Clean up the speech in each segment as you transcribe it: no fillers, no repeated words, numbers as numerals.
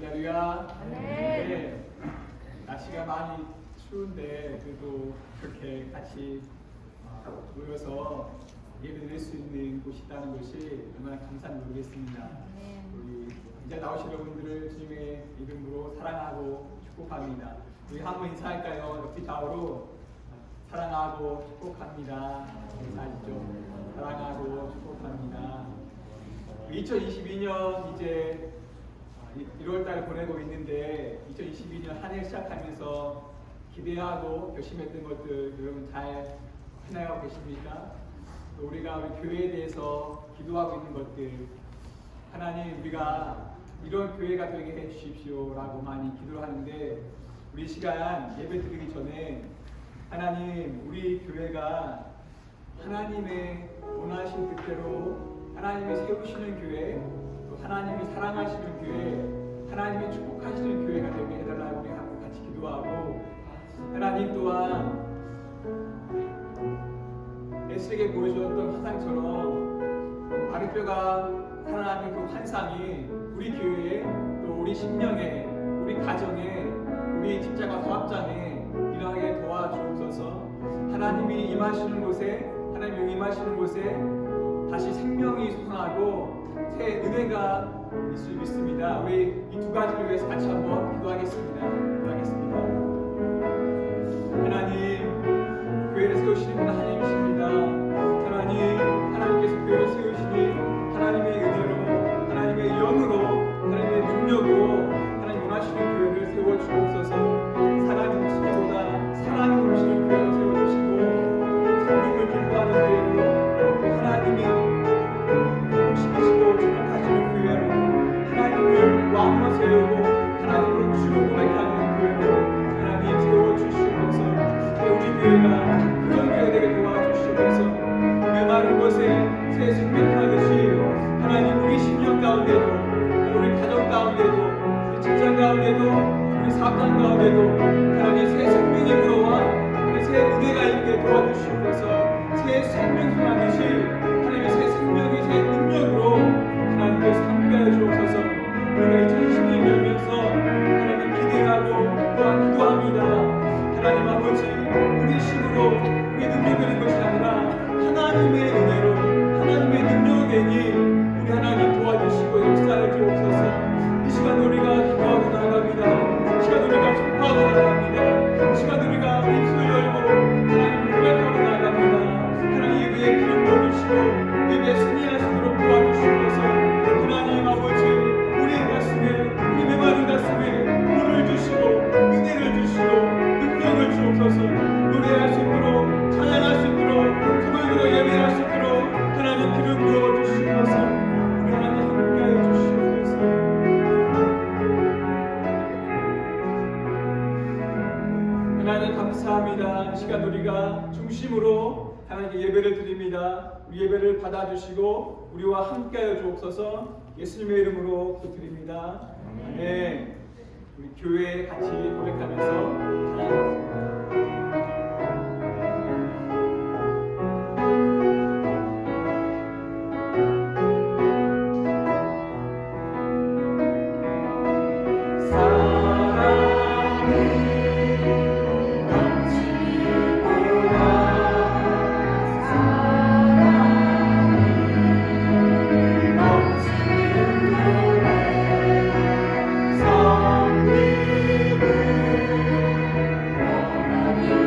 할렐루야. 네. 날씨가 많이 추운데 그래도 그렇게 같이 모여서 예배드릴 수 있는 곳이 있다는 것이 얼마나 감사한지 모르겠습니다. 우리 이제 나오신 여러분들을 주님의 이름으로 사랑하고 축복합니다. 우리 한번 인사할까요? 옆뒤 좌우로 사랑하고 축복합니다. 인사하시죠. 사랑하고 축복합니다. 2022년 이제 1월달 보내고 있는데 2022년 한 해 시작하면서 기대하고 결심했던 것들 여러분 잘 해나가고 계십니까? 또 우리가 우리 교회에 대해서 기도하고 있는 것들 하나님 우리가 이런 교회가 되게 해주십시오 라고 많이 기도를 하는데 우리 시간 예배 드리기 전에 하나님 우리 교회가 하나님의 원하신 뜻대로 하나님이 세우시는 교회 또 하나님이 사랑하시는 교회 하나님이 축복하시는 교회가 되게 해달라고 우리 같이 기도하고 하나님 또한 에스에게 보여주었던 환상처럼 바리뼈가 살아나는 그 환상이 우리 교회에 또 우리 심령에 우리 가정에 우리 직장과 사업장에 일하게 도와주옵소서. 하나님이 임하시는 곳에 하나님이 임하시는 곳에 다시 생명이 솟아나고 새 은혜가 있을 수 믿습니다. 우리 이 두 가지를 위해서 같이 한번 기도하겠습니다. 하나님 교회를 세우시는 분 하나님이십니다. 하나님께서 교회를 세우시니 하나님의 은혜로 하나님의 영으로 하나님의 능력으로 하나님 원하시는 교회를 세워주옵소서. 사랑이 주시기보다 사랑이 넘치는 교회로 세워주시고 성령을 기뻐하는 교회로 하나님이 시키시고 주목하시는 교회로 하나님을 왕으로 세우고 하나님을 주로 고백하는 교회로 하나님 세워주시옵소서. 우리 교회가 그런 교회 되게 도와주시옵소서. 메마른 곳에 새 생명 하듯이 하나님 우리 심령 가운데도 우리 가정 가운데도 우리 직장 가운데도 우리 사업장 가운데도 하나님 새 생명이 불어와 새 은혜가 있게 도와주시옵소서. 새 생명 하듯이 하나님의 새 생명이 새 능력으로 하나님께서 함께하여 주옵소서. 우리가 2020년 열면서 하나님 기대하고 또한 기도합니다. 하나님 아버지 우리 힘으로 우리 능력이 되는 것이 아니라 하나님의 은혜로 하나님의 능력이니 우리 하나님 도와주시고 역사해 주옵소서. 이 시간 우리가 기도하고 나갑니다. 이 시간 우리가 선포하고 나갑니다. 이 시간 우리가 입술 열고 하나님을 고백하고 나갑니다. 하나님 예배에 기름 부어주시고 예배에 승리하시도록 도와주시옵소서. 하나님 아버지 우리의 가슴에 우리 메마른 가슴에 물을 주시고 은혜를 주시고 능력을 주옵소서. 노래할 수 있도록 찬양할 수 있도록 고백으로 예배할 수 있도록 하나님 기름 부어주시옵소서. 우리 하나님 함께하여 주시옵소서. 하나님 감사합니다. 이 시간 우리가 중심으로 하나님께 예배를 드립니다. 우리 예배를 받아주시고 우리와 함께하여 주옵소서. 예수님의 이름으로 기도드립니다. 아멘. 우리 교회에 같이 고백하면서 찬양하겠습니다. 주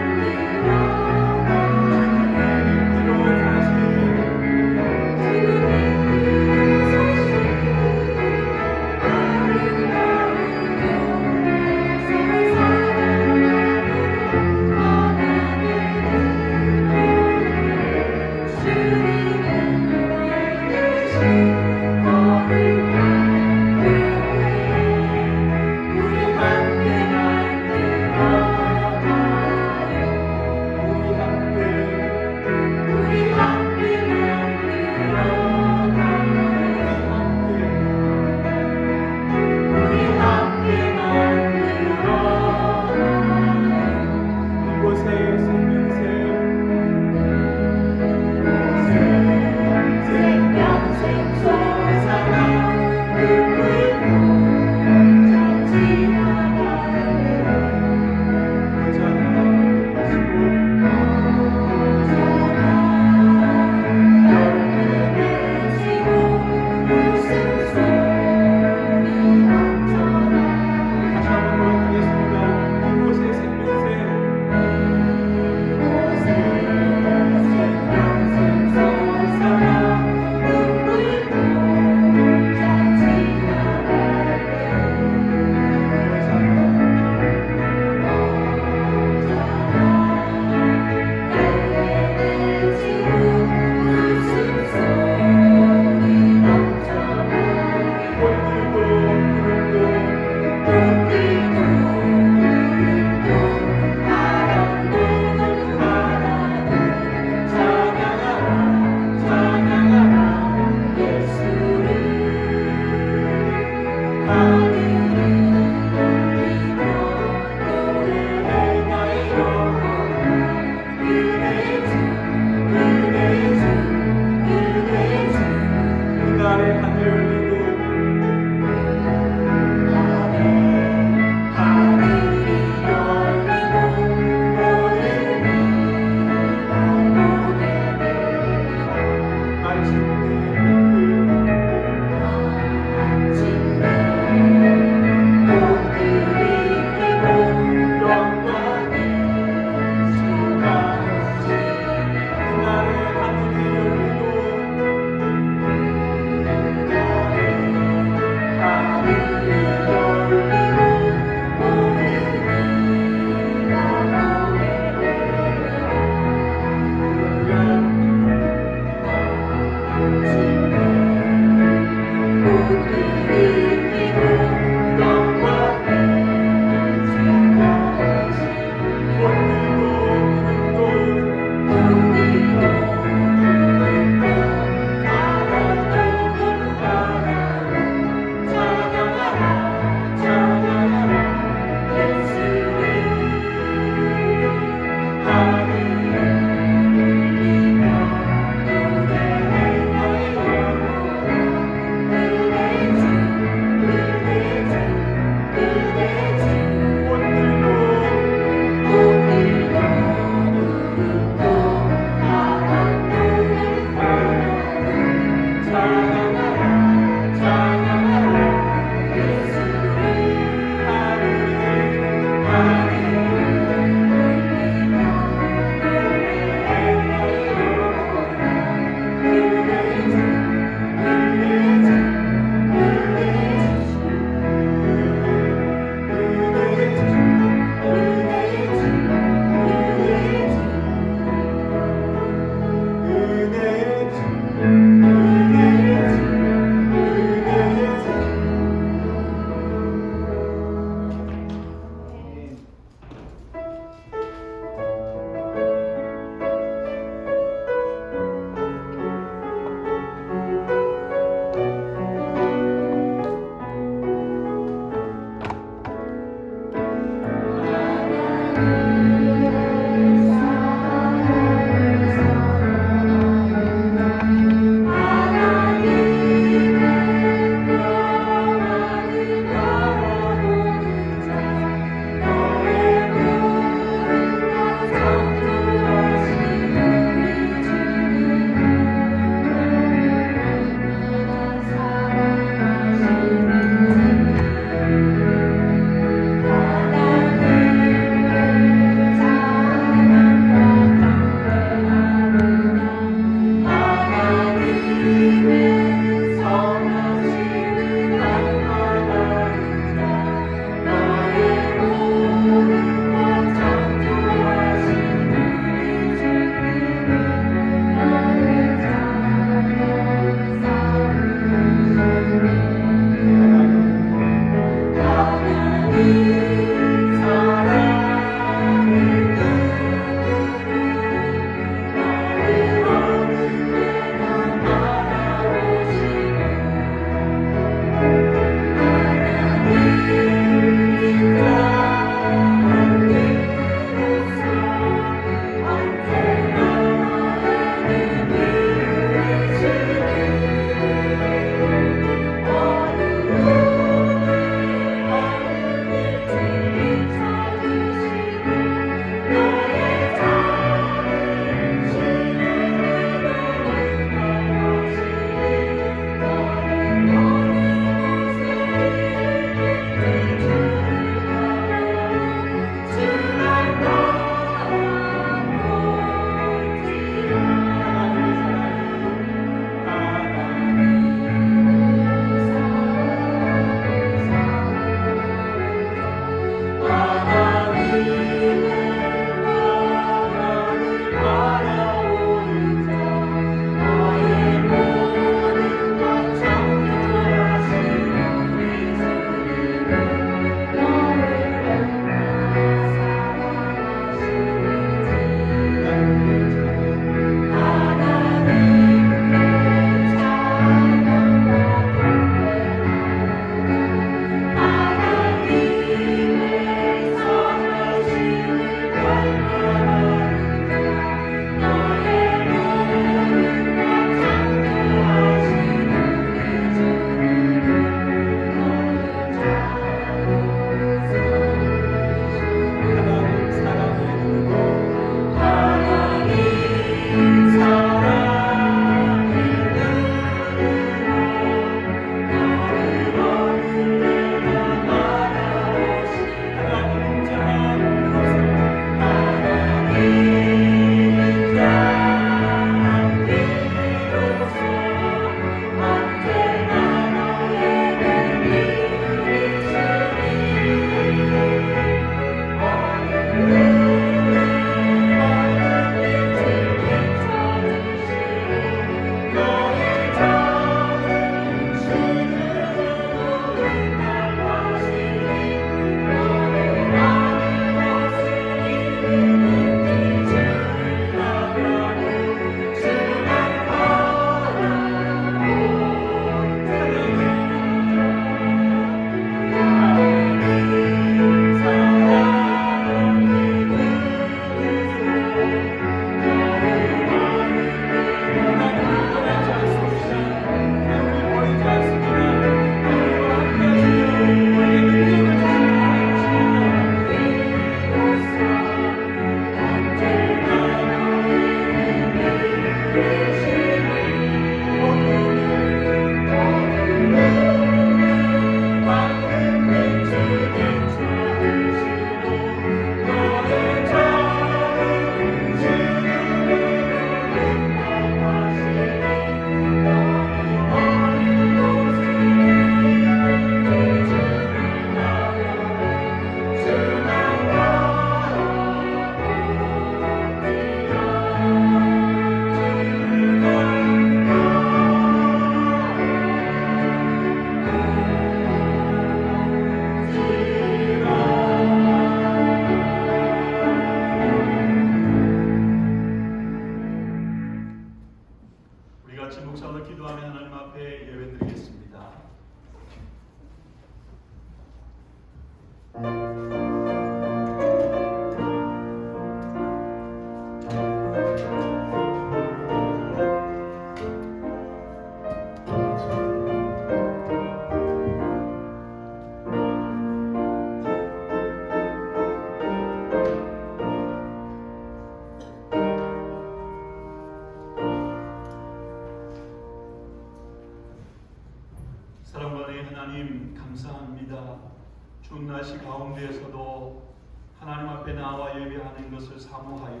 사랑받는 하나님 감사합니다. 추운 날씨 가운데에서도 하나님 앞에 나와 예배하는 것을 사모하여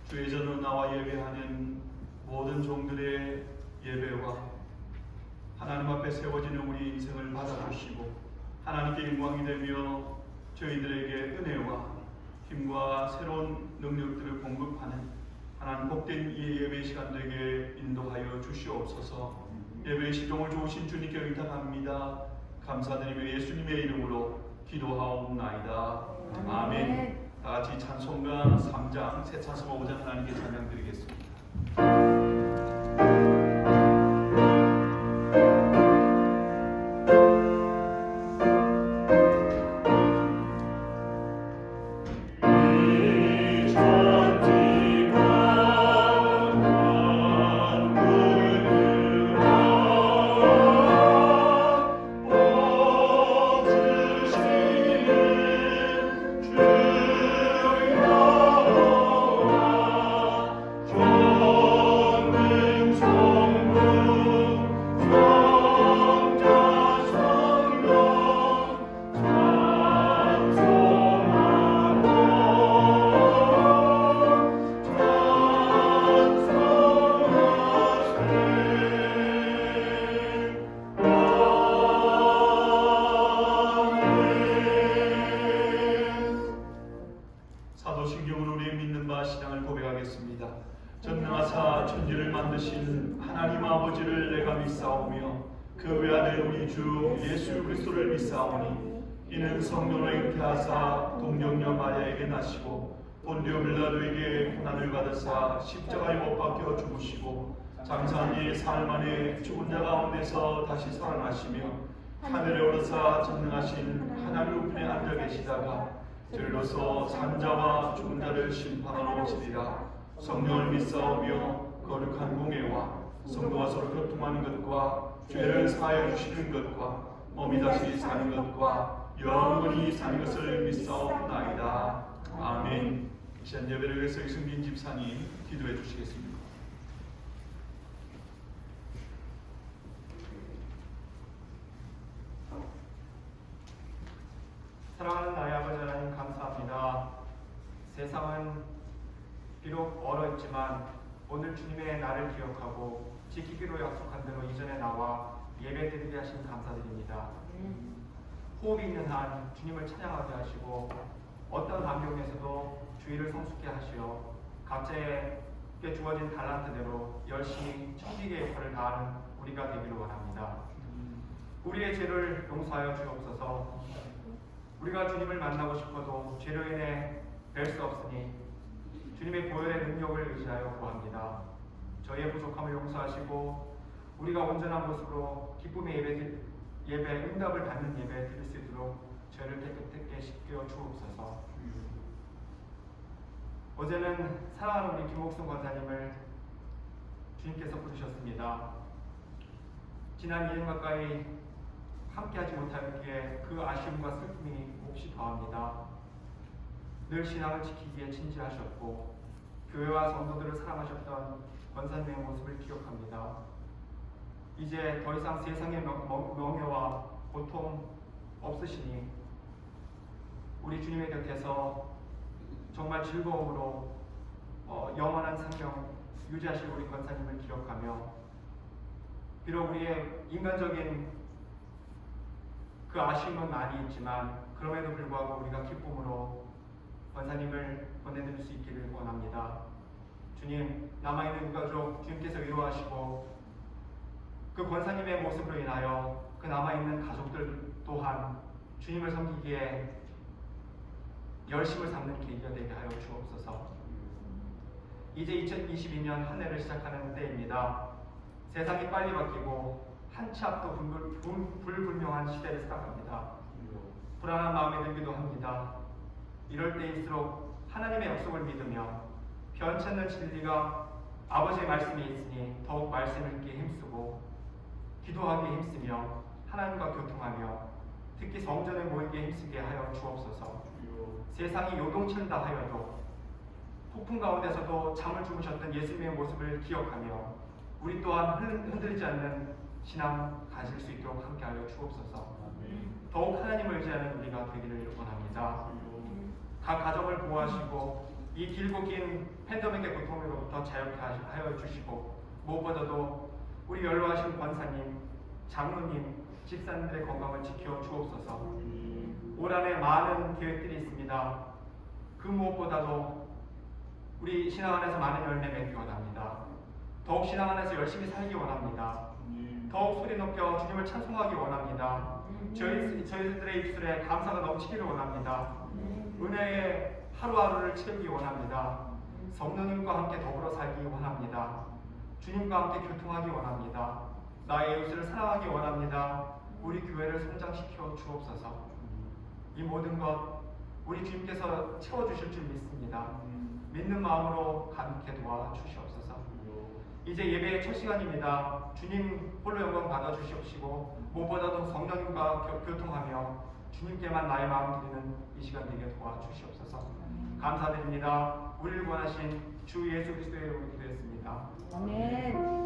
주의 전으로 나와 예배하는 모든 종들의 예배와 하나님 앞에 세워지는 우리 인생을 받아주시고 하나님께 영광이 되며 저희들에게 은혜와 힘과 새로운 능력들을 공급하는 하나님 복된 이 예배 시간 되게 인도하여 주시옵소서. 예배의 시종을 좋으신 주님께 의탁합니다. 감사드리며 예수님의 이름으로 기도하옵나이다. 아멘. 다 같이 찬송가 3장 새 찬송가 5장 하나님께 찬양드리겠습니다. 사도신경으로 우리의 믿는 바 신앙을 고백하겠습니다. 전능하사 천지를 만드신 하나님 아버지를 내가 믿사오며 그 외아들 우리 주 예수 그리스도를 믿사오니 이는 성령으로 잉태하사 동정녀 마리아에게 나시고 본디오 빌라도에게 고난을 받으사 십자가에 못 박혀 죽으시고 장사한 지 사흘 만에 죽은 자 가운데서 다시 살아나시며 하늘에 오르사 전능하신 하나님 우편에 앉아 계시다가 들로서 산자와 죽은 자를 심판하러 오시리라. 성령을 믿사오며 거룩한 공예와 성도와 서로 교통하는 것과 죄를 사하여 주시는 것과 몸이 다시 사는 것과 영원히 사는 것을 믿사옵나이다. 아멘. 시간 예배를 위해서 승빈 집사님 기도해 주시겠습니다. 사랑하는 나의 아버지 하나님 감사합니다. 세상은 비록 얼어있지만 오늘 주님의 나를 기억하고 지키기로 약속한 대로 이전에 나와 예배드리게 하신 감사드립니다. 호흡이 있는 한 주님을 찬양하게 하시고 어떤 환경에서도 주의를 성숙케 하시어 각자에게 주어진 달란트대로 열심히 천직의 역할을 다하는 우리가 되기를 원합니다. 우리의 죄를 용서하여 주옵소서. 우리가 주님을 만나고 싶어도 죄로 인해 뵐 수 없으니 주님의 보혈의 능력을 의지하여 구합니다. 저희의 부족함을 용서하시고 우리가 온전한 모습으로 기쁨의 예배 응답을 받는 예배 드릴 수 있도록 저희를 깨끗하게 씻겨 주옵소서. 어제는 사랑하는 우리 김옥순 권사님을 주님께서 부르셨습니다. 지난 2년 가까이 함께하지 못하기에 그 아쉬움과 슬픔이 몹시 더합니다. 늘 신앙을 지키기에 진지하셨고 교회와 성도들을 사랑하셨던 권사님의 모습을 기억합니다. 이제 더 이상 세상의 명예와 고통 없으시니 우리 주님의 곁에서 정말 즐거움으로 영원한 생명 유지하실 우리 권사님을 기억하며 비록 우리의 인간적인 그 아쉬움은 많이 있지만 그럼에도 불구하고 우리가 기쁨으로 권사님을 보내드릴 수 있기를 원합니다. 주님, 남아있는 유가족 주님께서 위로하시고 그 권사님의 모습으로 인하여 그 남아있는 가족들 또한 주님을 섬기기에 열심을 삼는 계기가 되게 하여 주옵소서. 이제 2022년 한 해를 시작하는 때입니다. 세상이 빨리 바뀌고 한치 앞도 불분명한 시대를 살아갑니다. 불안한 마음이 들기도 합니다. 이럴 때일수록 하나님의 약속을 믿으며 변치 않는 진리가 아버지의 말씀이 있으니 더욱 말씀 읽기에 힘쓰고 기도하기에 힘쓰며 하나님과 교통하며 특히 성전에 모이기에 힘쓰게 하여 주옵소서. 세상이 요동친다 하여도 폭풍 가운데서도 잠을 주무셨던 예수님의 모습을 기억하며 우리 또한 흔들리지 않는 신앙 가질 수 있도록 함께하여 주옵소서. 더욱 하나님을 의지하는 우리가 되기를 원합니다. 각 가정을 보호하시고 이 길고 긴 팬데믹의 고통으로부터 자유케 하여 주시고 무엇보다도 우리 연로하신 권사님, 장로님, 집사님들의 건강을 지켜 주옵소서. 올 한해 많은 계획들이 있습니다. 그 무엇보다도 우리 신앙 안에서 많은 열매 맺기 원합니다. 더욱 신앙 안에서 열심히 살기 원합니다. 더욱 소리 높여 주님을 찬송하기 원합니다. 저희들의 입술에 감사가 넘치기를 원합니다. 은혜의 하루하루를 채우기 원합니다. 성령님과 함께 더불어 살기 원합니다. 주님과 함께 교통하기 원합니다. 나의 이웃을 사랑하기 원합니다. 우리 교회를 성장시켜 주옵소서. 이 모든 것 우리 주님께서 채워주실 줄 믿습니다. 믿는 마음으로 가득히 도와주시옵소서. 이제 예배의 첫 시간입니다. 주님 홀로 영광 받아주시옵시고 무엇보다도 성령님과 교통하며 주님께만 나의 마음 드리는 이 시간 되게 도와주시옵소서. 감사드립니다. 우리를 구원하신 주 예수 그리스도의 이름으로 기도했습니다. 아멘.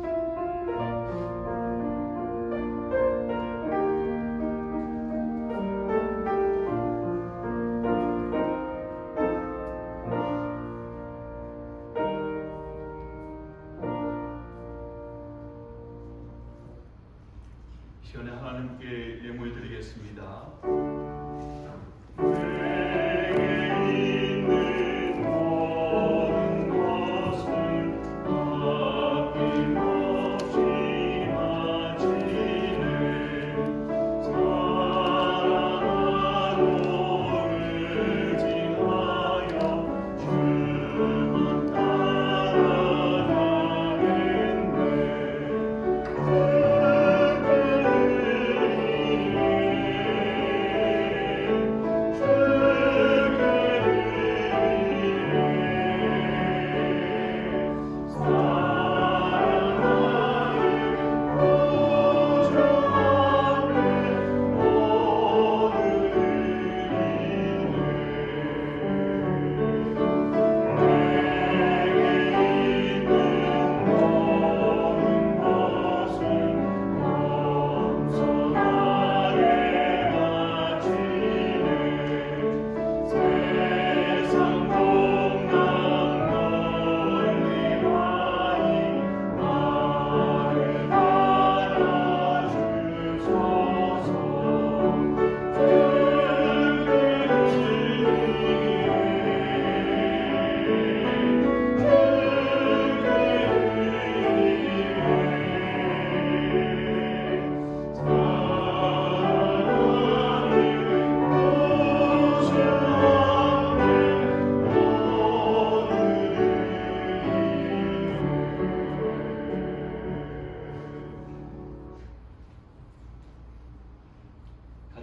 시간에 하나님께 예물 드리겠습니다.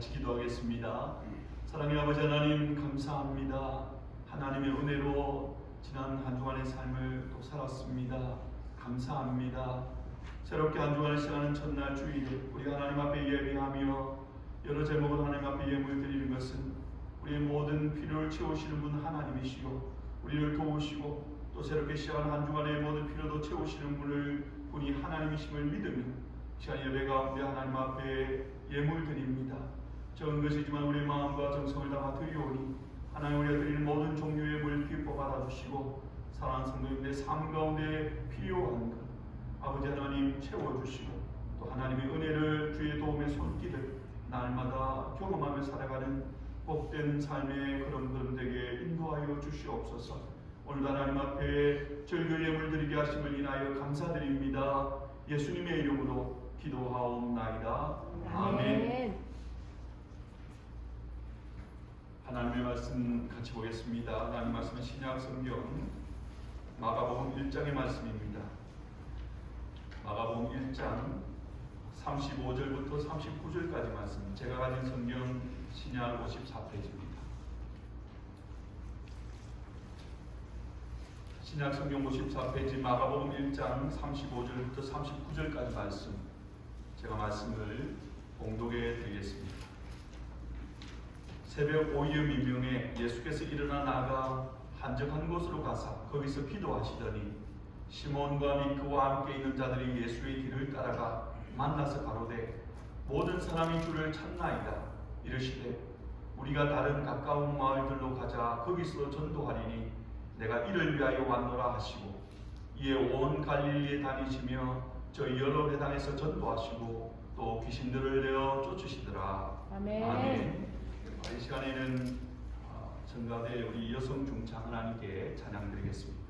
같이 기도하겠습니다. 사랑의 아버지 하나님 감사합니다. 하나님의 은혜로 지난 한 주간의 삶을 또 살았습니다. 감사합니다. 새롭게 한 주간의 시간은 첫날 주일 우리 하나님 앞에 예배하며 여러 제목으로 하나님 앞에 예물 드리는 것은 우리의 모든 필요를 채우시는 분 하나님이시요 우리를 도우시고 또 새롭게 시작한 한 주간의 모든 필요도 채우시는 분이 하나님이심을 믿으며 시간 예배 가운데 하나님 앞에 예물 드립니다. 적은 것이지만 우리 마음과 정성을 담아 드리오니 하나님 우리가 드리는 모든 종류의 물 기뻐 받아주시고 사랑하는 성도님들의 삶 가운데 필요한 것 아버지 하나님 채워주시고 또 하나님의 은혜를 주의 도움의 손길을 날마다 경험하며 살아가는 복된 삶의 그런 분 되게 인도하여 주시옵소서. 오늘도 하나님 앞에 절교 예물 드리게 하심을 인하여 감사드립니다. 예수님의 이름으로 기도하옵나이다. 아멘. 하나님의 말씀 같이 보겠습니다. 하나님 말씀은 신약 성경 마가복음 1장의 말씀입니다. 마가복음 1장 35절부터 39절까지 말씀. 제가 가진 성경 신약 54페이지입니다. 신약 성경 54페이지 마가복음 1장 35절부터 39절까지 말씀, 제가 말씀을 봉독해 드리겠습니다. 새벽 5여 민명에 예수께서 일어나 나가 한적한 곳으로 가사 거기서 기도하시더니 시몬과 및 그와 함께 있는 자들이 예수의 길을 따라가 만나서 가로되 모든 사람이 주를 찾나이다. 이르시되 우리가 다른 가까운 마을들로 가자. 거기서 전도하리니 내가 이를 위하여 왔노라 하시고 이에 온 갈릴리에 다니시며 저희 여러 회당에서 전도하시고 또 귀신들을 내어 쫓으시더라. 아멘. 이 시간에는 전가대 우리 여성 중창 하나님께 찬양드리겠습니다.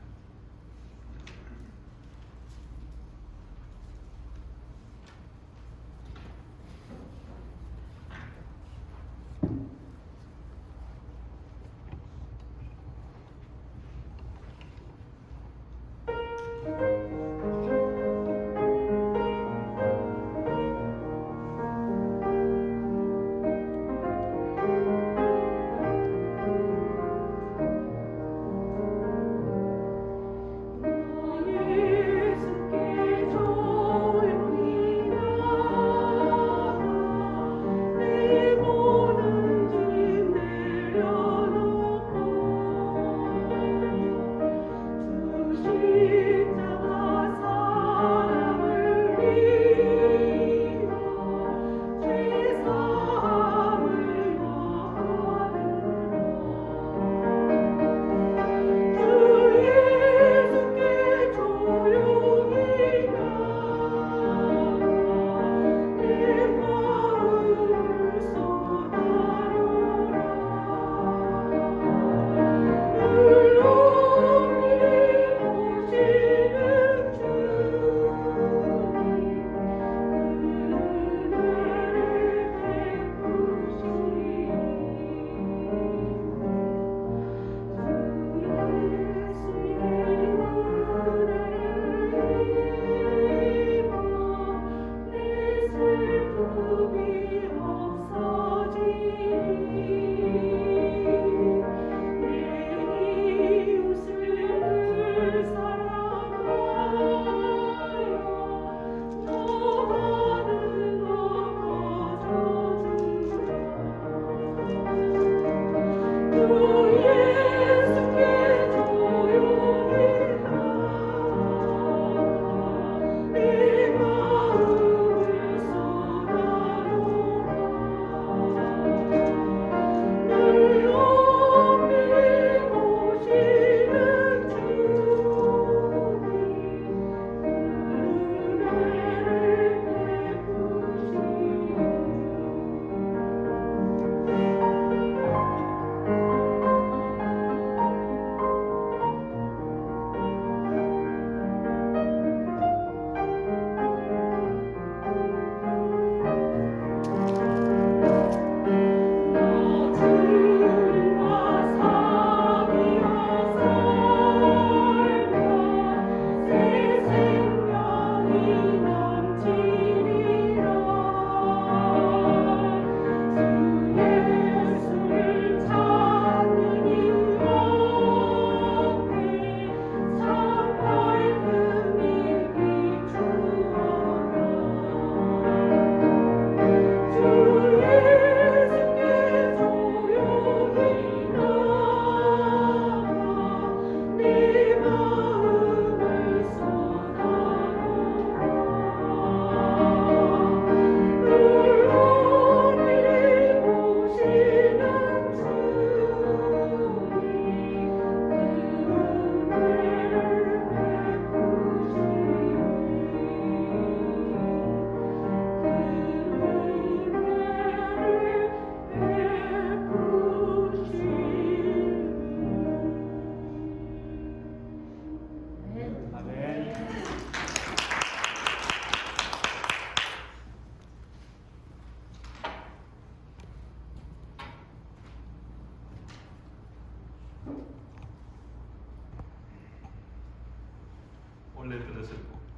원래 들었을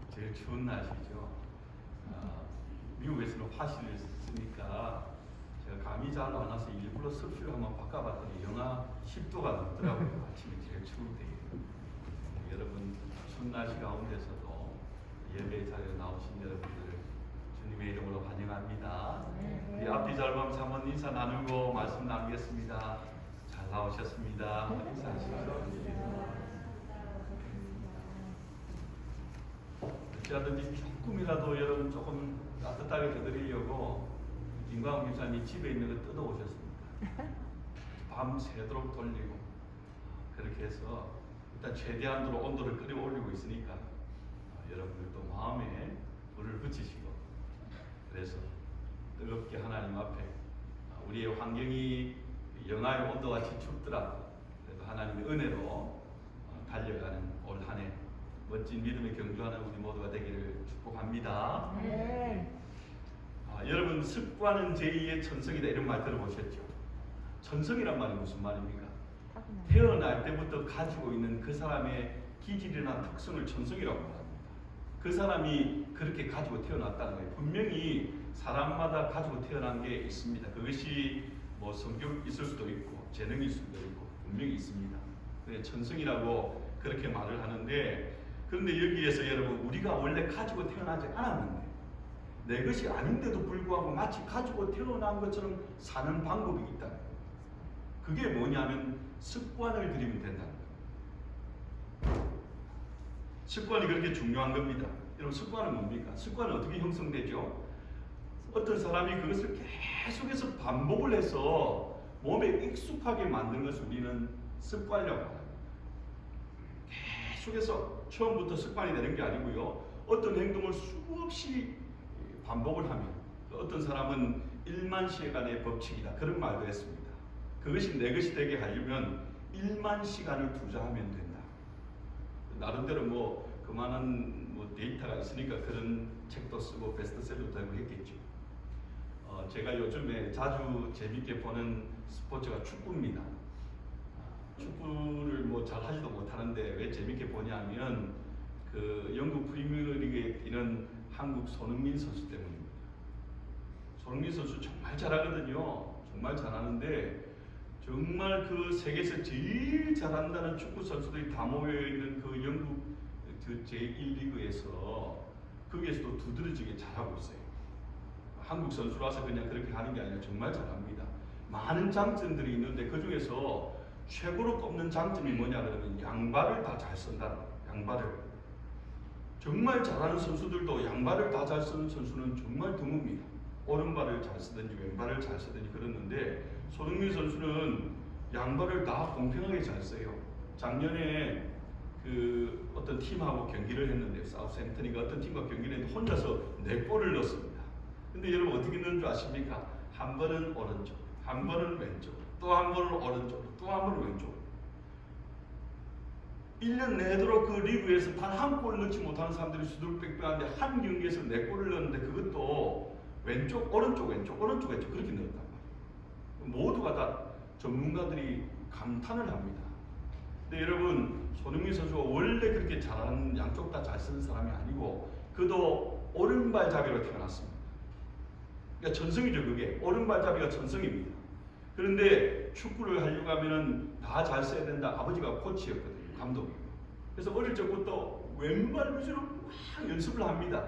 제일 추운 날씨죠. 미국에서는 화실을 쓰니까 제가 감이 잘 안 와서 일부러 섭씨를 한번 바꿔봤더니 영하 10도가 넘더라고요. 아침에 제일 추울 때. 여러분 추운 날씨 가운데서도 예배 자리에 나오신 여러분들 주님의 이름으로 환영합니다. 우리 앞뒤 잘보면서 한번 인사 나누고 말씀 나누겠습니다. 잘 나오셨습니다. 인사하시죠. 어찌하든지 조금이라도 여러분 조금 따뜻하게 해드리려고 김광훈 집사님이 집에 있는 거 뜯어오셨습니다. 밤새도록 돌리고 그렇게 해서 일단 최대한으로 온도를 끌어올리고 있으니까 여러분들도 마음에 불을 붙이시고 그래서 뜨겁게 하나님 앞에 우리의 환경이 영하의 온도같이 춥더라도 그래도 하나님의 은혜로 달려가는 올 한 해 멋진 믿음의 경주하는 우리 모두가 되기를 축복합니다. 여러분 습관은 제2의 천성이다 이런 말 들어보셨죠? 천성이란 말이 무슨 말입니까? 태어날 때부터 가지고 있는 그 사람의 기질이나 특성을 천성이라고 합니다. 그 사람이 그렇게 가지고 태어났다는 거예요. 분명히 사람마다 가지고 태어난 게 있습니다. 그것이 뭐 성격이 있을 수도 있고 재능일 수도 있고 분명히 있습니다. 천성이라고 그렇게 말을 하는데 그런데 여기에서 여러분 우리가 원래 가지고 태어나지 않았는데 내 것이 아닌데도 불구하고 마치 가지고 태어난 것처럼 사는 방법이 있다. 그게 뭐냐면 습관을 들이면 된다는 거예요. 습관이 그렇게 중요한 겁니다. 여러분 습관은 뭡니까? 습관은 어떻게 형성되죠? 어떤 사람이 그것을 계속해서 반복을 해서 몸에 익숙하게 만드는 것을 우리는 습관이라고 합니다. 계속해서 처음부터 습관이 되는 게 아니고요. 어떤 행동을 수없이 반복을 하면 어떤 사람은 1만 시간의 법칙이다 그런 말도 했습니다. 그것이 내 것이 되게 하려면 1만 시간을 투자하면 된다. 나름대로 뭐 그만한 뭐 데이터가 있으니까 그런 책도 쓰고 베스트셀러도 되고 했겠죠. 제가 요즘에 자주 재밌게 보는 스포츠가 축구입니다. 축구를 뭐 잘 하지도 못하는데 왜 재밌게 보냐면 그 영국 프리미어리그에 뛰는 한국 손흥민 선수 때문입니다. 손흥민 선수 정말 잘하거든요. 정말 잘하는데 정말 그 세계에서 제일 잘한다는 축구 선수들이 다 모여있는 그 영국 그 제1리그에서 거기에서도 두드러지게 잘하고 있어요. 한국 선수라서 그냥 그렇게 하는 게 아니라 정말 잘합니다. 많은 장점들이 있는데 그 중에서 최고로 꼽는 장점이 뭐냐 그러면 양발을 다 잘 쓴다는 거예요. 양발을. 정말 잘하는 선수들도 양발을 다 잘 쓰는 선수는 정말 드뭅니다. 오른발을 잘 쓰든지 왼발을 잘 쓰든지 그랬는데 손흥민 선수는 양발을 다 공평하게 잘 써요. 작년에 그 어떤 팀하고 경기를 했는데 사우스햄튼이가 어떤 팀과 경기를 했는데 혼자서 4골을 넣었습니다. 근데 여러분 어떻게 넣는 줄 아십니까? 한 번은 오른쪽, 한 번은 왼쪽, 또 한 번은 오른쪽, 또 한 번은 왼쪽. 1년 내도록 그 리그에서 단 한 골 넣지 못하는 사람들이 수두룩빽빽한데 한 경기에서 4골을 넣었는데 그것도 왼쪽, 오른쪽, 왼쪽, 오른쪽, 왼쪽 그렇게 넣었단 말이에요. 모두가 다 전문가들이 감탄을 합니다. 근데 여러분 손흥민 선수가 원래 그렇게 잘하는 양쪽 다 잘 쓰는 사람이 아니고 그도 오른발잡이로 태어났습니다. 그러니까 천성이죠. 그게 오른발잡이가 천성입니다. 그런데 축구를 하려고 하면은 다 잘 써야 된다. 아버지가 코치였거든요. 감독이. 그래서 어릴 적부터 왼발 위주로 막 연습을 합니다.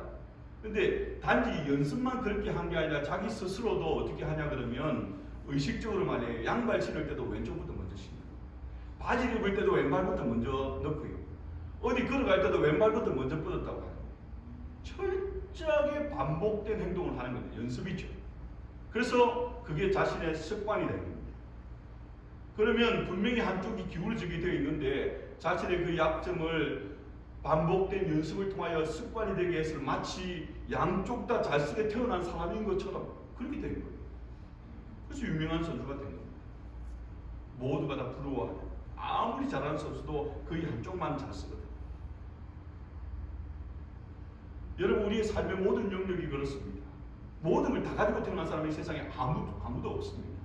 근데 단지 연습만 그렇게 한 게 아니라 자기 스스로도 어떻게 하냐 그러면 의식적으로 말이에요. 양발 신을 때도 왼쪽부터 먼저 신어요. 바지를 입을 때도 왼발부터 먼저 넣고요. 어디 걸어갈 때도 왼발부터 먼저 뻗었다고 하는 거예요. 철저하게 반복된 행동을 하는 겁니다. 연습이죠. 그래서 그게 자신의 습관이 되는 겁니다. 그러면 분명히 한쪽이 기울어지게 되어 있는데 자신의 그 약점을 반복된 연습을 통하여 습관이 되게 해서 마치 양쪽 다 잘 쓰게 태어난 사람인 것처럼 그렇게 된 거예요. 그래서 유명한 선수가 된 겁니다. 모두가 다 부러워하는. 아무리 잘하는 선수도 거의 한쪽만 잘 쓰거든요. 여러분 우리의 삶의 모든 영역이 그렇습니다. 모든 걸 다 가지고 태어난 사람이 세상에 아무도 없습니다.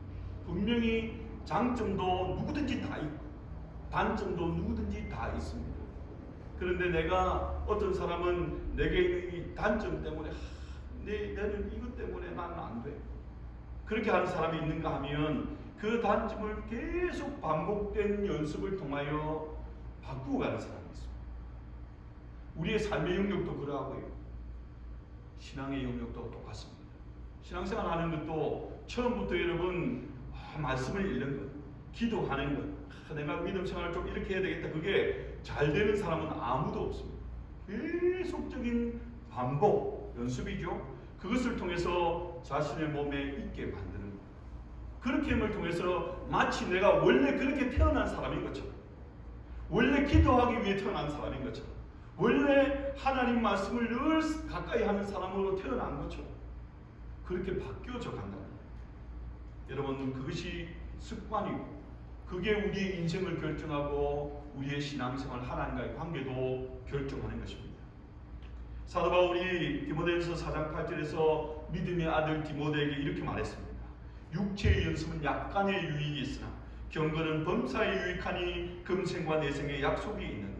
분명히 장점도 누구든지 다 있고 단점도 누구든지 다 있습니다. 그런데 내가 어떤 사람은 내게 있는 이 단점 때문에 나는 이것 때문에 나는 안 돼. 그렇게 하는 사람이 있는가 하면 그 단점을 계속 반복된 연습을 통하여 바꾸고 가는 사람이 있습니다. 우리의 삶의 영역도 그러하고요. 신앙의 영역도 똑같습니다. 신앙생활 하는 것도 처음부터 여러분 말씀을 읽는 것, 기도하는 것, 내가 믿음 생활을 좀 이렇게 해야 되겠다. 그게 잘 되는 사람은 아무도 없습니다. 계속적인 반복, 연습이죠. 그것을 통해서 자신의 몸에 있게 만드는 것. 그렇게 함을 통해서 마치 내가 원래 그렇게 태어난 사람인 것처럼, 원래 기도하기 위해 태어난 사람인 것처럼, 원래 하나님 말씀을 늘 가까이 하는 사람으로 태어난 것처럼 그렇게 바뀌어져 간다는 거예요. 여러분, 그것이 습관이고 그게 우리의 인생을 결정하고 우리의 신앙생활 하나님과의 관계도 결정하는 것입니다. 사도 바울이 디모데전서 4장 8절에서 믿음의 아들 디모데에게 이렇게 말했습니다. 육체의 연습은 약간의 유익이 있으나 경건은 범사에 유익하니 금생과 내생의 약속이 있느니라.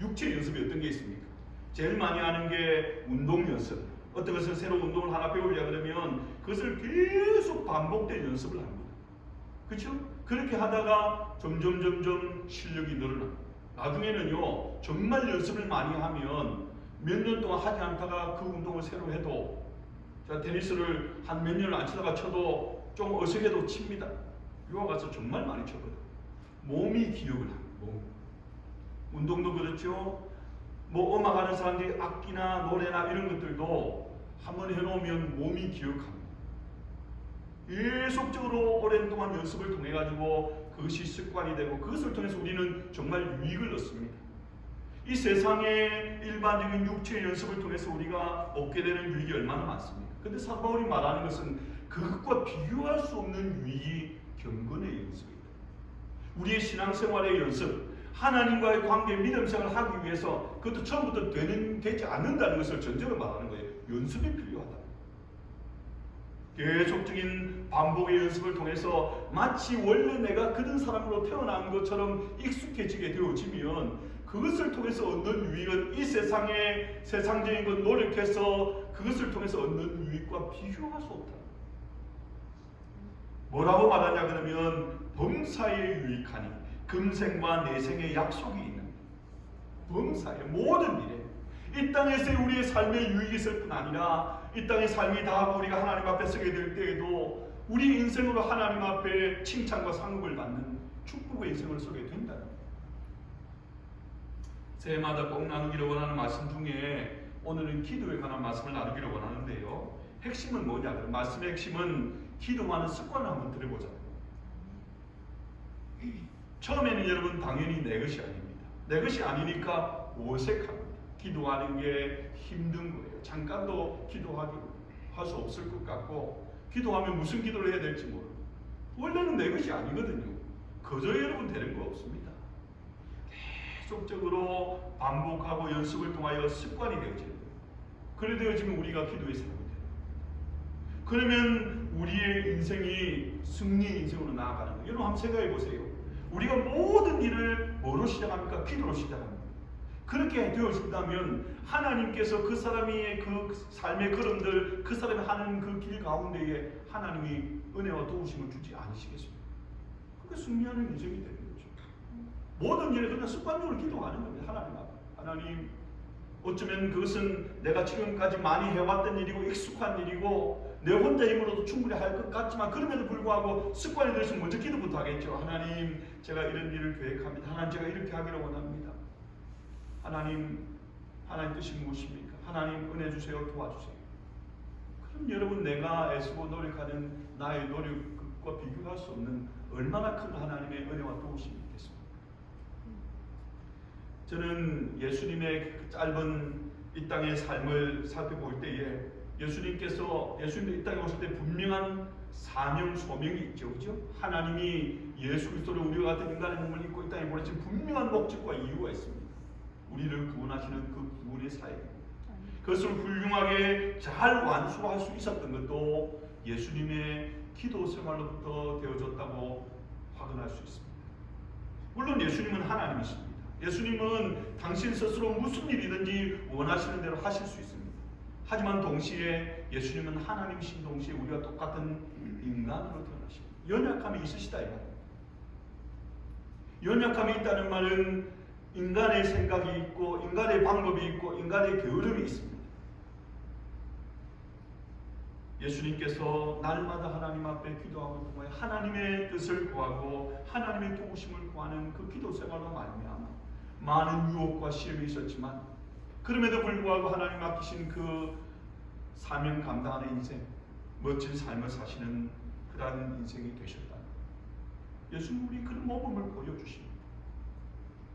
육체의 연습이 어떤 게 있습니까? 제일 많이 하는 게 운동 연습. 어떤 것을 새로 운동을 하나 배우려 그러면 그것을 계속 반복된 연습을 합니다. 그렇죠? 그렇게 하다가 점점 실력이 늘어납니다. 나중에는요, 정말 연습을 많이 하면 몇 년 동안 하지 않다가 그 운동을 새로 해도, 자, 테니스를 한 몇 년을 안 치다가 쳐도 좀 어색해도 칩니다. 유학 가서 정말 많이 쳤거든요. 몸이 기억을 합니다. 운동도 그렇죠. 뭐 음악 하는 사람들이 악기나 노래나 이런 것들도 한번 해놓으면 몸이 기억합니다. 계속적으로 오랜 동안 연습을 통해 가지고 그것이 습관이 되고 그것을 통해서 우리는 정말 유익을 얻습니다. 이 세상의 일반적인 육체의 연습을 통해서 우리가 얻게 되는 유익이 얼마나 많습니까? 그런데 사도 바울이 말하는 것은 그것과 비교할 수 없는 유익이 경건의 연습입니다. 우리의 신앙생활의 연습, 하나님과의 관계, 믿음 생활을 하기 위해서 그것도 처음부터 되지 않는다는 것을 전제로 말하는 거예요. 연습이 필요하다. 계속적인 반복의 연습을 통해서 마치 원래 내가 그런 사람으로 태어난 것처럼 익숙해지게 되어지면 그것을 통해서 얻는 유익은 이 세상의 세상적인 것 노력해서 그것을 통해서 얻는 유익과 비교할 수 없다. 뭐라고 말하냐 그러면 범사에 유익하니 금생과 내생의 약속이 있는 범사의 모든 일에 이 땅에서의 우리의 삶의 유익이 있을 뿐 아니라 이 땅의 삶이 다하고 우리가 하나님 앞에 서게 될 때에도 우리 인생으로 하나님 앞에 칭찬과 상급을 받는 축복의 인생을 서게 된다는 거예요. 새해마다 꼭 나누기를 원하는 말씀 중에 오늘은 기도에 관한 말씀을 나누기를 원하는데요. 핵심은 뭐냐? 말씀의 핵심은 기도하는 습관을 한번 들어보자고요. 처음에는 여러분 당연히 내 것이 아닙니다. 내 것이 아니니까 어색합니다. 기도하는 게 힘든 거예요. 잠깐도 할 수 없을 것 같고 기도하면 무슨 기도를 해야 될지 모르고 원래는 내 것이 아니거든요. 그저 여러분 되는 거 없습니다. 계속적으로 반복하고 연습을 통하여 습관이 되어지는 거예요. 그래 되어지면 우리가 기도의 사람이 돼요. 그러면 우리의 인생이 승리의 인생으로 나아가는 거예요. 여러분 한번 생각해 보세요. 우리가 모든 일을 뭐로 시작합니까? 기도로 시작합니다. 그렇게 되어진다면 하나님께서 그 사람의 그 삶의 걸음들, 그 사람이 하는 그 길 가운데에 하나님이 은혜와 도우심을 주지 않으시겠습니까? 그게 승리하는 인생이 되는 거죠. 모든 일에 그냥 습관적으로 기도하는 겁니다. 하나님 앞에. 하나님, 어쩌면 그것은 내가 지금까지 많이 해왔던 일이고 익숙한 일이고 내 혼자 힘으로도 충분히 할 것 같지만 그럼에도 불구하고 습관이 되어서 먼저 기도부터 하겠죠. 하나님, 제가 이런 일을 계획합니다. 하나님, 제가 이렇게 하기를 원합니다. 하나님 뜻이 무엇입니까? 하나님 은혜 주세요. 도와주세요. 그럼 여러분, 내가 애쓰고 노력하는 나의 노력과 비교할 수 없는 얼마나 큰 하나님의 은혜와 도우심이 있겠습니까? 저는 예수님의 짧은 이 땅의 삶을 살펴볼 때에 예수님도 이 땅에 오실 때 분명한 사명, 소명이 있죠. 그죠? 하나님이 예수 그리스도를 우리와 같은 인간의 몸을 입고 이 땅에 보내신 분명한 목적과 이유가 있습니다. 우리를 구원하시는 그 구원의 사역입니다. 그것을 훌륭하게 잘 완수할 수 있었던 것도 예수님의 기도 생활로부터 되어졌다고 확인할 수 있습니다. 물론 예수님은 하나님이십니다. 예수님은 당신 스스로 무슨 일이든지 원하시는 대로 하실 수 있습니다. 하지만 동시에 예수님은 하나님이신 동시에 우리와 똑같은 인간으로 태어나십니다. 연약함이 있으시다 이 말이에요. 연약함이 있다는 말은 인간의 생각이 있고 인간의 방법이 있고 인간의 게으름이 있습니다. 예수님께서 날마다 하나님 앞에 기도하고 통하여 하나님의 뜻을 구하고 하나님의 도우심을 구하는 그 기도 생활로 말미암아 많은 유혹과 시험이 있었지만 그럼에도 불구하고 하나님 맡기신 그 사명 감당하는 인생, 멋진 삶을 사시는 그러한 인생이 되셨다. 예수님 우리 그런 모범을 보여주십니다.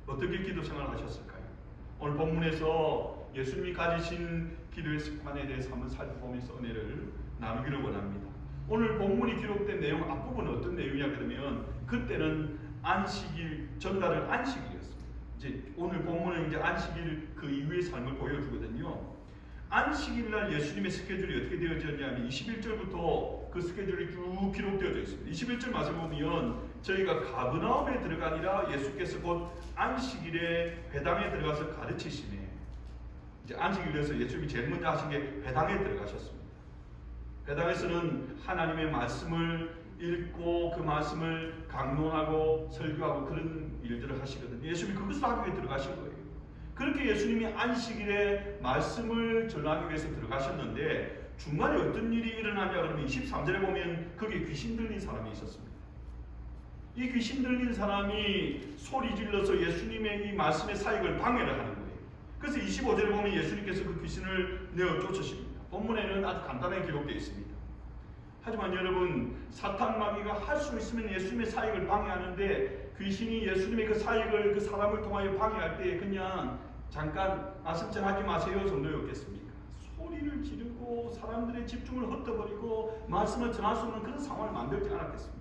어떻게 기도 생활을 하셨을까요? 오늘 본문에서 예수님이 가지신 기도의 습관에 대해서 한번 살펴보면서 은혜를 나누기를 원합니다. 오늘 본문이 기록된 내용 앞부분은 어떤 내용이냐 그러면 그때는 안식일, 전날은 안식일이었습니다. 이제 오늘 본문은 이제 안식일 그 이후의 삶을 보여주거든요. 안식일 날 예수님의 스케줄이 어떻게 되어졌냐면 21절부터 그 스케줄이 쭉 기록되어져 있습니다. 21절 말씀 보면 저희가 가버나움에 들어가니라 예수께서 곧 안식일에 회당에 들어가서 가르치시네. 이제 안식일에서 예수님이 제일 먼저 하신 게 회당에 들어가셨습니다. 회당에서는 하나님의 말씀을 읽고 그 말씀을 강론하고 설교하고 그런 일들을 하시거든요. 예수님이 그것을 하기 위해 들어가신 거예요. 그렇게 예수님이 안식일에 말씀을 전하기 위해서 들어가셨는데 중간에 어떤 일이 일어나냐 그러면 23절에 보면 거기에 귀신 들린 사람이 있었습니다. 이 귀신 들린 사람이 소리 질러서 예수님의 이 말씀의 사역을 방해를 하는 거예요. 그래서 25절에 보면 예수님께서 그 귀신을 내어 쫓으십니다. 본문에는 아주 간단하게 기록되어 있습니다. 하지만 여러분 사탄 마귀가 할 수 있으면 예수님의 사역을 방해하는데 귀신이 예수님의 그 사역을 그 사람을 통하여 방해할 때 그냥 잠깐 말씀 전하지 마세요 정도였겠습니까? 소리를 지르고 사람들의 집중을 흩어버리고 말씀을 전할 수 없는 그런 상황을 만들지 않았겠습니까?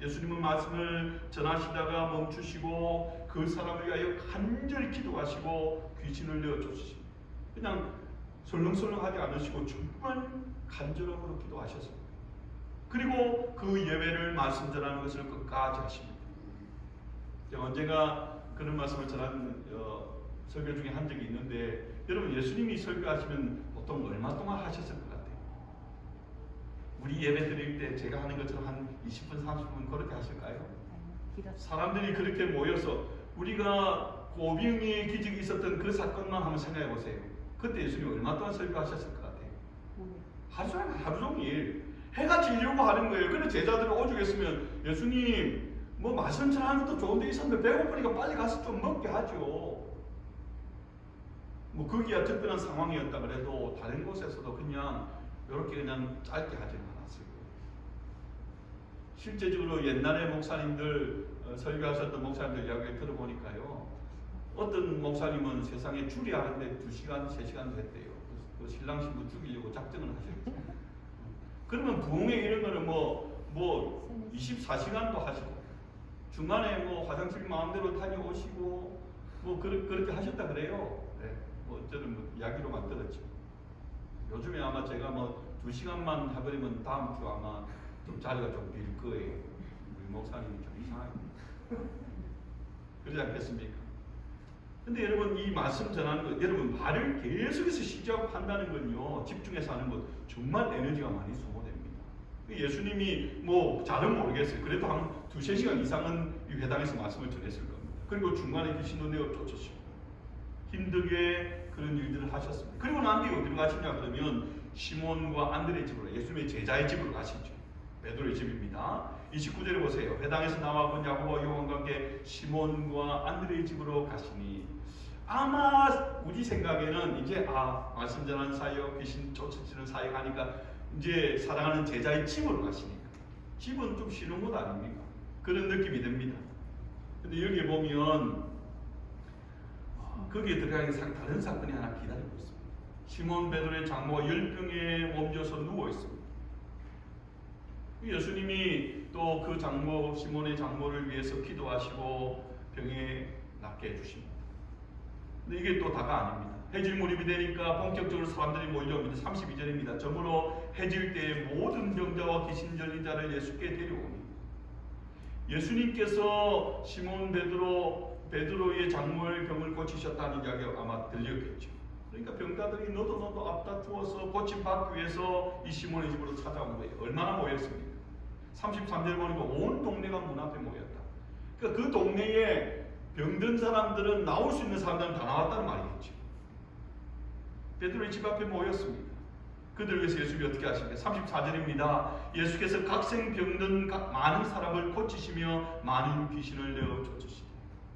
예수님은 말씀을 전하시다가 멈추시고 그 사람을 위하여 간절히 기도하시고 귀신을 내어 쫓으십니다. 그냥 설렁설렁하지 않으시고 정말 간절함으로 기도하셨습니다. 그리고 그 예배를 말씀 전하는 것을 끝까지 하십니다. 언제가 그런 말씀을 전하는 설교 중에 한 적이 있는데 여러분 예수님이 설교하시면 보통 얼마 동안 하셨을 것 같아요? 우리 예배 드릴 때 제가 하는 것처럼 한 20분 30분 그렇게 하실까요? 사람들이 그렇게 모여서 우리가 고병의 기적이 있었던 그 사건만 한번 생각해 보세요. 그때 예수님이 얼마 동안 설교하셨을 것 같아요? 하루 종일 해가 지려고 하는 거예요. 그래서 제자들을 오죽했으면 예수님 뭐 말씀 전하는 것도 좋은데 있었는데 배고프니까 빨리 가서 좀 먹게 하죠. 뭐 거기야 특별한 상황이었다 그래도 다른 곳에서도 그냥 이렇게 그냥 짧게 하지는 않았어요. 실제적으로 옛날에 목사님들 설교하셨던 목사님들 이야기를 들어보니까요. 어떤 목사님은 세상에 줄이 하는데 2시간, 3시간도 했대요. 그 신랑 신부 죽이려고 작정을 하셨어요. 그러면 부흥회 이런 거는 뭐 24시간도 하시고 중간에 뭐 화장실 마음대로 다녀오시고 뭐 그렇게 하셨다 그래요. 네. 뭐 저는 뭐 이야기로만 들었죠. 요즘에 아마 제가 뭐 2시간만 해버리면 다음 주 아마 좀 자리가 좀 빌 거예요. 우리 목사님이 좀 이상하게 그러지 않겠습니까? 근데 여러분 이 말씀 전하는 것, 여러분 말을 계속해서 시지하고 한다는 건요 집중해서 하는 것 정말 에너지가 많이 소모됩니다. 예수님이 뭐 잘은 모르겠어요. 그래도 한 2-3시간 이상은 이 회당에서 말씀을 전했을 겁니다. 그리고 중간에 귀신도 내어 쫓으시고 힘들게 그런 일들을 하셨습니다. 그리고 난 뒤에 어디로 가시냐 그러면 시몬과 안드레의 집으로, 예수님의 제자의 집으로 가시죠. 베드로의 집입니다. 29절에 보세요. 회당에서 나와 본 야고보와 요한과 함께 시몬과 안드레의 집으로 가시니 아마 우리 생각에는 이제 말씀 전하는 사역, 귀신 쫓아치는 사역 하니까 이제 사랑하는 제자의 집으로 가시니까 집은 좀 쉬는 곳 아닙니까? 그런 느낌이 듭니다. 근데 여기에 보면 거기에 들어가는 다른 사건이 하나 기다리고 있습니다. 시몬 베드로의 장모가 열병에 몸져서 누워 있습니다. 예수님이 또 그 장모 시몬의 장모를 위해서 기도하시고 병에 낫게 해주십니다. 근데 이게 또 다가 아닙니다. 해질 무렵이 되니까 본격적으로 사람들이 몰려옵니다. 32절입니다. 저물어 해질 때에 모든 병자와 귀신 들린 자를 예수께 데려오니 예수님께서 시몬 베드로의 장모의 병을 고치셨다는 이야기가 아마 들렸겠죠. 그러니까 병자들이 너도 앞다투어서 고침받기 위해서 이 시몬의 집으로 찾아온 거예요. 얼마나 모였습니까? 33절 보니까 온 동네가 문 앞에 모였다. 그러니까 그 동네에 병든 사람들은 나올 수 있는 사람들은 다 나왔다는 말이겠죠. 베드로의 집 앞에 모였습니다. 그들 위해서 예수님이 어떻게 하십니까? 34절입니다. 예수께서 각생 병든 많은 사람을 고치시며 많은 귀신을 내어 쫓으시고,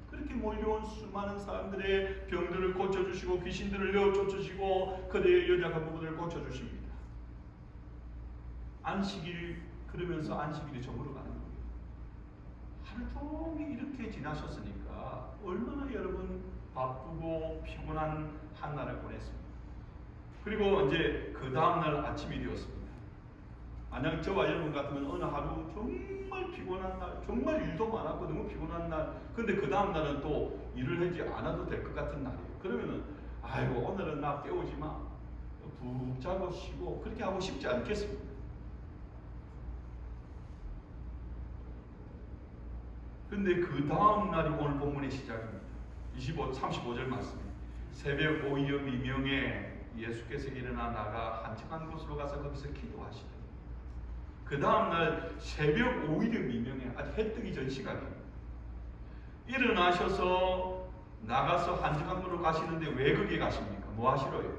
그렇게 몰려온 수많은 사람들의 병들을 고쳐주시고 귀신들을 내어 쫓으시고 그대의 연약한 부분을 고쳐주십니다. 안식일, 그러면서 안식일이 저물어 가는 거예요. 하루 종일 이렇게 지나셨으니까 얼마나 여러분 바쁘고 피곤한 한 날을 보냈습니다. 그리고 이제 그 다음날 아침이 되었습니다. 만약 저와 여러분 같으면 어느 하루 정말 피곤한 날, 정말 일도 많았고 너무 피곤한 날, 근데 그 다음날은 또 일을 하지 않아도 될 것 같은 날이에요. 그러면은 아이고 오늘은 나 깨우지 마, 푹 자고 쉬고, 그렇게 하고 싶지 않겠습니다. 근데 그 다음날이 오늘 본문의 시작입니다. 35절 말씀입니다. 새벽 5여 미명에 예수께서 일어나 나가 한적한 곳으로 가서 거기서 기도하시더니, 그 다음날 새벽 5여 미명에 아주 해 뜨기 전 시각입니다. 일어나셔서 나가서 한적한 곳으로 가시는데 왜 거기에 가십니까? 뭐 하시러요?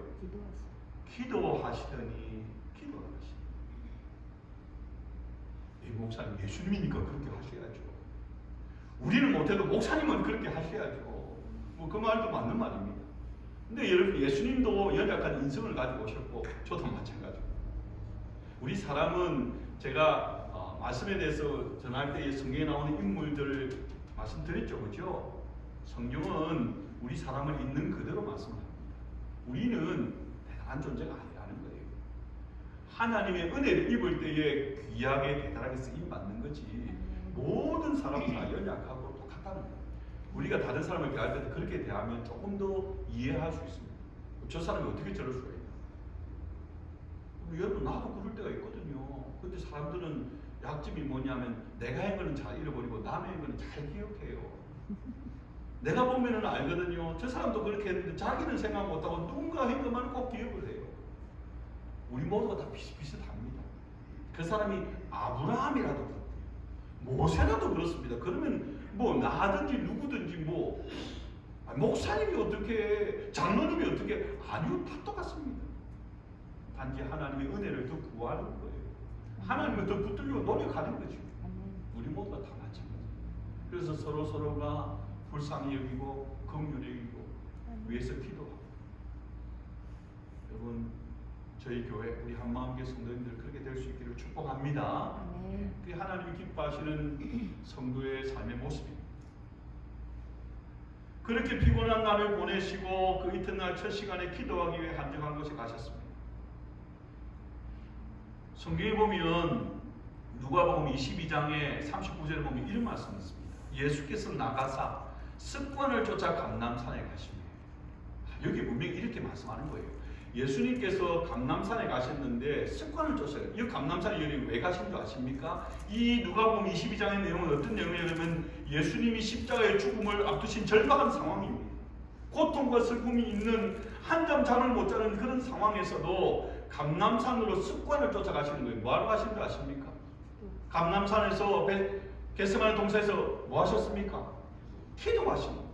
기도하시더니 이 목사님 예수님이니까 그렇게 하셔야죠. 우리는 못해도 목사님은 그렇게 하셔야죠. 뭐 그 말도 맞는 말입니다. 근데 여러분, 예수님도 연약한 인성을 가지고 오셨고 저도 마찬가지고, 우리 사람은 제가 말씀에 대해서 전할 때 성경에 나오는 인물들 말씀드렸죠, 그죠? 성경은 우리 사람을 있는 그대로 말씀합니다. 우리는 대단한 존재가 아니라는 거예요. 하나님의 은혜를 입을 때에 귀하게 대단하게 쓰임 받는 거지, 모든 사람은 다 연약하고 똑같다는 거예요. 우리가 다른 사람을 대할 때도 그렇게 대하면 조금 더 이해할 수 있습니다. 저 사람이 어떻게 저럴 수가 있나? 여러분, 나도 그럴 때가 있거든요. 근데 사람들은 약점이 뭐냐면 내가 한 거는 잘 잃어버리고 남의 한 거는 잘 기억해요. 내가 보면은 알거든요. 저 사람도 그렇게 했는데 자기는 생각 못하고 누군가 한 것만 꼭 기억을 해요. 우리 모두가 다 비슷비슷합니다. 그 사람이 아브라함이라도 그렇고 모세라도 그렇습니다. 그러면 뭐 나든지 누구든지 뭐 목사님이 어떻게, 장로님이 어떻게, 아니요, 다 똑같습니다. 단지 하나님의 은혜를 더 구하는 거예요. 하나님을 더 붙들려고 노력하는 거죠. 우리 모두가 다 마찬가지예요. 그래서 서로가 불쌍히 여기고 긍휼히 여기고 위해서 기도하고. 여러분, 저희 교회, 우리 한마음교회 성도님들 그렇게 될 수 있기를 축복합니다. 그게 하나님이 기뻐하시는 성도의 삶의 모습입니다. 그렇게 피곤한 날을 보내시고 그 이튿날 첫 시간에 기도하기 위해 한적한 곳에 가셨습니다. 성경에 보면 누가복음 22장에 39절에 보면 이런 말씀이 있습니다. 예수께서 나가사 습관을 쫓아 감람산에 가십니다. 여기 분명히 이렇게 말씀하는 거예요. 예수님께서 감람산에 가셨는데 습관을 쫓아요. 이 감람산에 여기 왜 가신 줄 아십니까? 이 누가복음 22장의 내용은 어떤 내용이냐면 예수님이 십자가의 죽음을 앞두신 절박한 상황입니다. 고통과 슬픔이 있는 한잠 잠을 못 자는 그런 상황에서도 감람산으로 습관을 쫓아가시는 거예요. 뭐하러 가신 줄 아십니까? 감람산에서 겟세마네 동산에서 뭐 하셨습니까? 기도하십니다.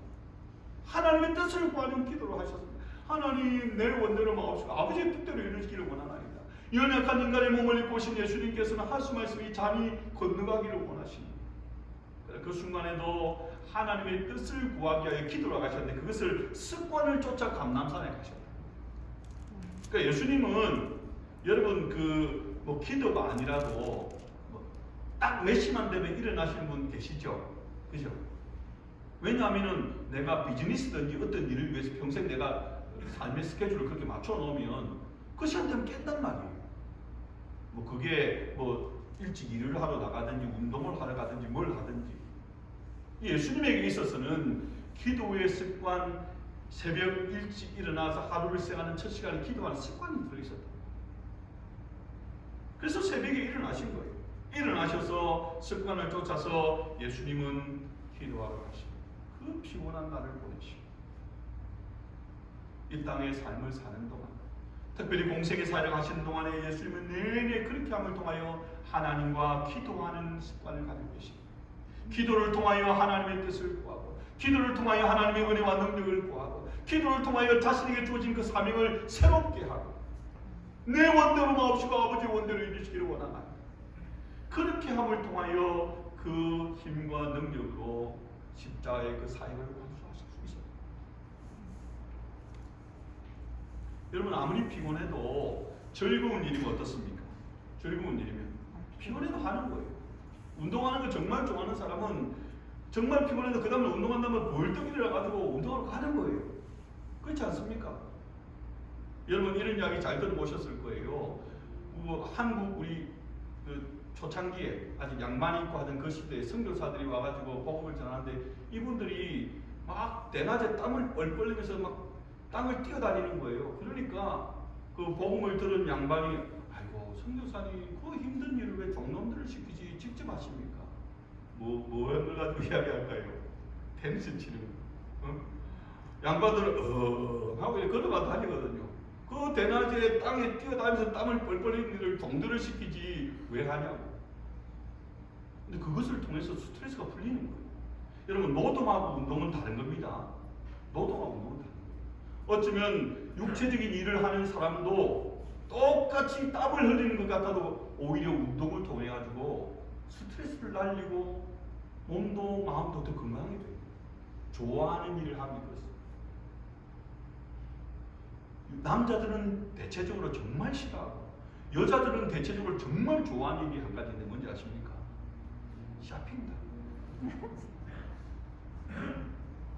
하나님의 뜻을 구하는 기도를 하셨습니다. 하나님, 내 원대로 마옵시고 아버지의 뜻대로 이루시기를 원하나이다. 연약한 인간의 몸을 입고 오신 예수님께서는 하수 말씀이 잠이 건너가기를 원하십니다. 그 순간에도 하나님의 뜻을 구하기 위하여 기도를 가셨는데 그것을 습관을 쫓아 감람산에 가셨다. 그러니까 예수님은 여러분 뭐 기도가 아니라도 딱 몇 시만 되면 일어나시는 분 계시죠? 그죠? 왜냐하면은 내가 비즈니스든지 어떤 일을 위해서 평생 내가 삶의 스케줄을 그렇게 맞춰 놓으면 그 시간 되면 깬단 말이에요. 뭐 그게 뭐 일찍 일을 하러 나가든지 운동을 하러 가든지 뭘 하든지. 예수님에게 있어서는 기도의 습관, 새벽 일찍 일어나서 하루를 시작하는 첫 시간에 기도하는 습관이 들어있었다. 그래서 새벽에 일어나신 거예요. 일어나셔서 습관을 쫓아서 예수님은 기도하러 가시고 그 피곤한 날을 보내시고 이 땅의 삶을 사는 동안, 특별히 공생의 사역을 하시는 동안에 예수님은 내내 그렇게 함을 통하여 하나님과 기도하는 습관을 가지고 계십니다. 기도를 통하여 하나님의 뜻을 구하고, 기도를 통하여 하나님의 은혜와 능력을 구하고, 기도를 통하여 자신에게 주어진 그 사명을 새롭게 하고, 내 원대로 마옵시고 아버지의 원대로 이루시기를 원하나이다. 그렇게 함을 통하여 그 힘과 능력으로 십자가의 그 사역을 완수하실 수 있어요. 여러분, 아무리 피곤해도 즐거운 일이면 어떻습니까? 즐거운 일이면 피곤해도 하는 거예요. 운동하는 거 정말 좋아하는 사람은 정말 피곤해도 그 다음에 운동한다면 벌떡 일어나가지고 운동하러 가는 거예요. 그렇지 않습니까? 여러분, 이런 이야기 잘 들어보셨을 거예요. 한국 우리 그 초창기에 아직 양말 입고 하던 그 시대에 선교사들이 와가지고 복음을 전하는데, 이분들이 막 대낮에 땀을 뻘뻘리면서 막 땅을 뛰어다니는 거예요. 그러니까 그 복음을 들은 양반이, 아이고 선교사님 그 힘든 일을 왜 종놈들을 시키지 직접 하십니까? 뭐를 가지고 이야기할까요? 테니스 치는 거. 양반들은 하고 걸어가 다니거든요. 그 대낮에 땅에 뛰어다니면서 땀을 뻘뻘 흘리는 일을 종들을 시키지 왜 하냐고. 근데 그것을 통해서 스트레스가 풀리는 거예요. 여러분, 노동하고 운동은 다른 겁니다. 노동하고 운동은 다른 거예요. 어쩌면 육체적인 일을 하는 사람도 똑같이 땀을 흘리는 것 같아도 오히려 운동을 통해 가지고 스트레스를 날리고 몸도 마음도 더 건강하게 돼요. 좋아하는 일을 하면 그렇습니다. 남자들은 대체적으로 정말 싫어하고 여자들은 대체적으로 정말 좋아하는 일이 한 가지인데 뭔지 아십니까? 쇼핑이다.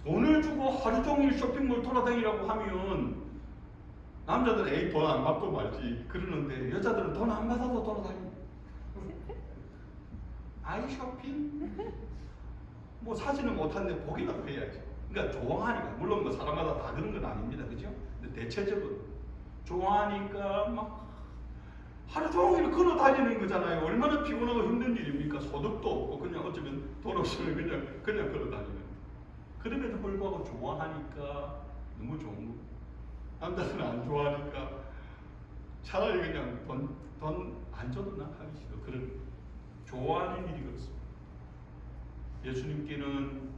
돈을 주고 하루 종일 쇼핑몰 돌아다니라고 하면 남자들은 에이 돈 안 받고 말지 그러는데, 여자들은 돈 안 받아도 돌아다니고 아이 쇼핑? 뭐 사지는 못하는데 보기라도 해야지. 그러니까 좋아하니까. 물론 뭐 사람마다 다 그런 건 아닙니다. 그죠? 근데 대체적으로 좋아하니까 막 하루 종일 걸어 다니는 거잖아요. 얼마나 피곤하고 힘든 일입니까? 소득도 없고 그냥 어쩌면 돈 없으면 그냥 걸어 다니는. 그럼에도 불구하고 좋아하니까 너무 좋은 거. 남자들은 안 좋아하니까 차라리 그냥 돈 안 줘도 나 하기 싫어. 그런 좋아하는 일이 그렇습니다. 예수님께는